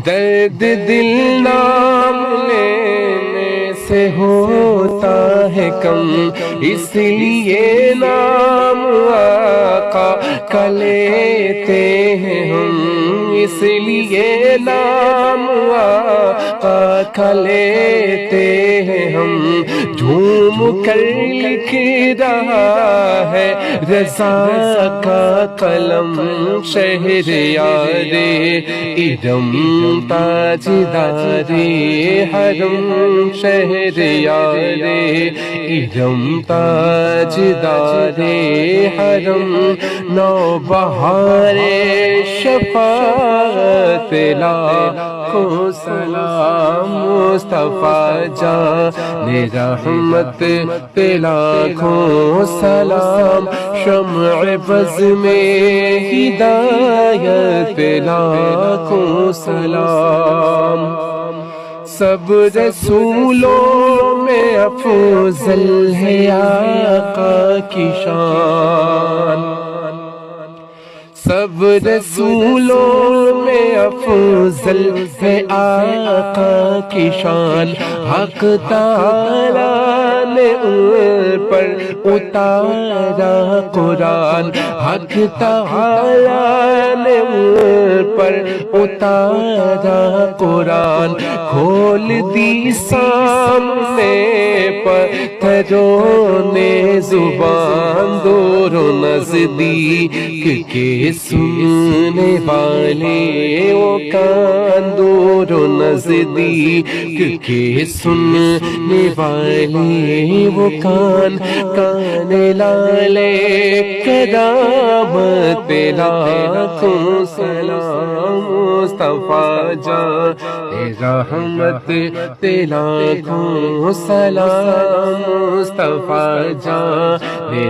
S4: درد دل نام لینے سے ہوتا ہے کم اس لیے نام آقا کا لیتے ہیں ہم اس لیے نام آقا کا لیتے ہیں ہم جھوم کر لکھ رہا ہے رضا کا قلم شہریار ارم تاجدار حرم شہریار ارم تاجدار حرم نوبہار شفاعت لاکھوں سلام مصطفیٰ جان رحمت لاکھوں سلام شمع بز میں ہدایت لاکھوں سلام سب رسولوں میں افضل ہے آقا کی شان سب رسولوں میں افضل ہے آقا کی شان حق تعالی نے ان پر اتارا قرآن، حق تعالی نے ان پر اتارا قرآن، کھول دی سامنے پتھروں نے زبان، دور و نزدیک کے سننے والے وہ کان، دور و نزدیک کے سننے والے وہ کان، کان لالے کرامت لاکھوں سلام، مصطفیٰ جان رحمت لاکھوں سلام، مصطفیٰ جان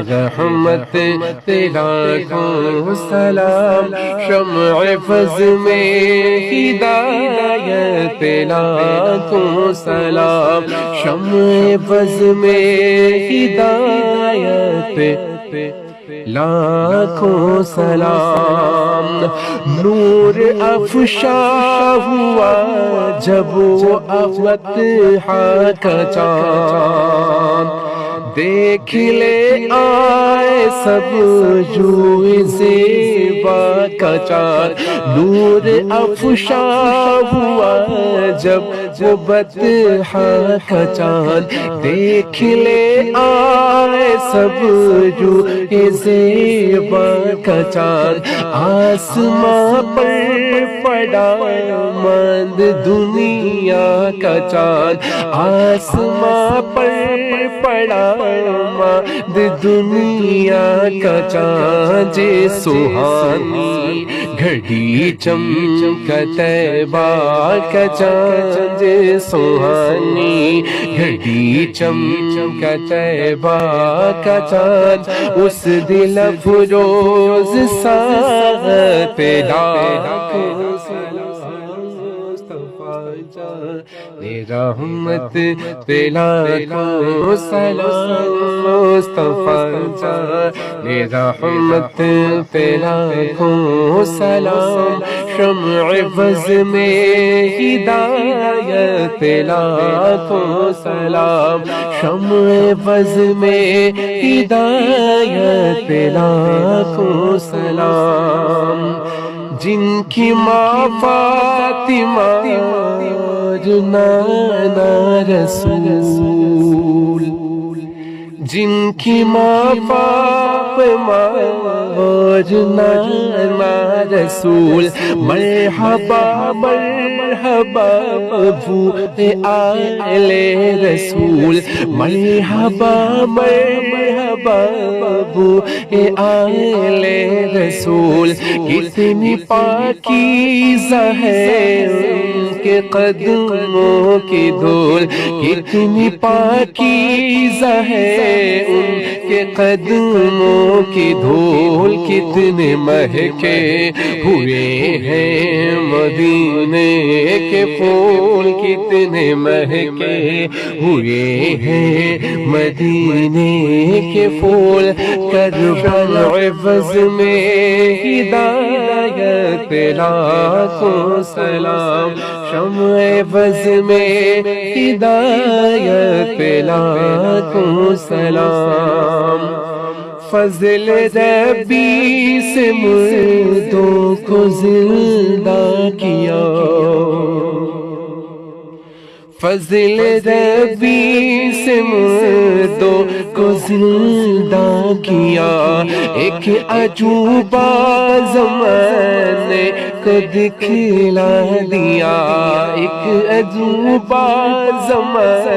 S4: رحمت لاکھوں سلام، شمع فضل میں ہدایت لاکھوں سلام، شمع فضل میں ہدایت لاکھوں سلام، نور افشا ہوا جب وہ فتح کا چاند، دیکھ لے آئے سب جو زیبا کا چاند، نور افشا ہوا جب وہ فتح کا چاند، دیکھ لے آئے سب جو زیبا کا چاند، آسماں پر پڑا ماند دنیا کا چاند، آسماں پر پڑا ماند دنیا کا چاند، جے سہانی گھڑی چمکا طیبہ کا چاند، جے سہانی گھڑی چمکا طیبہ کا چاند، اس دل افروز ساعت لاکھوں سلام، مصطفیٰ جان رحمت لاکھوں سلام، مصطفیٰ جان رحمت لاکھوں سلام، شمع فضل میں ہدایت لاکھوں سلام، شمع فضل میں ہدایت لاکھوں سلام، جن کی ماں فاطمہ اور نانا رسول، جن کی ماں فاطمہ اور نانا رسول، مرحبا مرحبا ابو آل رسول، مرحبا مرحبا ابو آل رسول، کتنی پاکیزہ ہے ان کے قدموں کی دھول، کتنی پاکیزہ ہے ان کے قدموں کی دھول، کتنے مہکے ہوئے ہیں مدینے کے پھول، کتنے مہکے ہوئے ہیں مدینے کے پھول، کربلا عوض میں ہدایت لاکھوں سلام، شمع عوض میں ہدایت لاکھوں سلام، فضل ربی سے مردوں کو زندہ کیا، فضل ربی سے مردوں کو زندہ کیا، ایک عجوبہ زمانے کو دکھلا دیا، ایک عجوبہ زمانے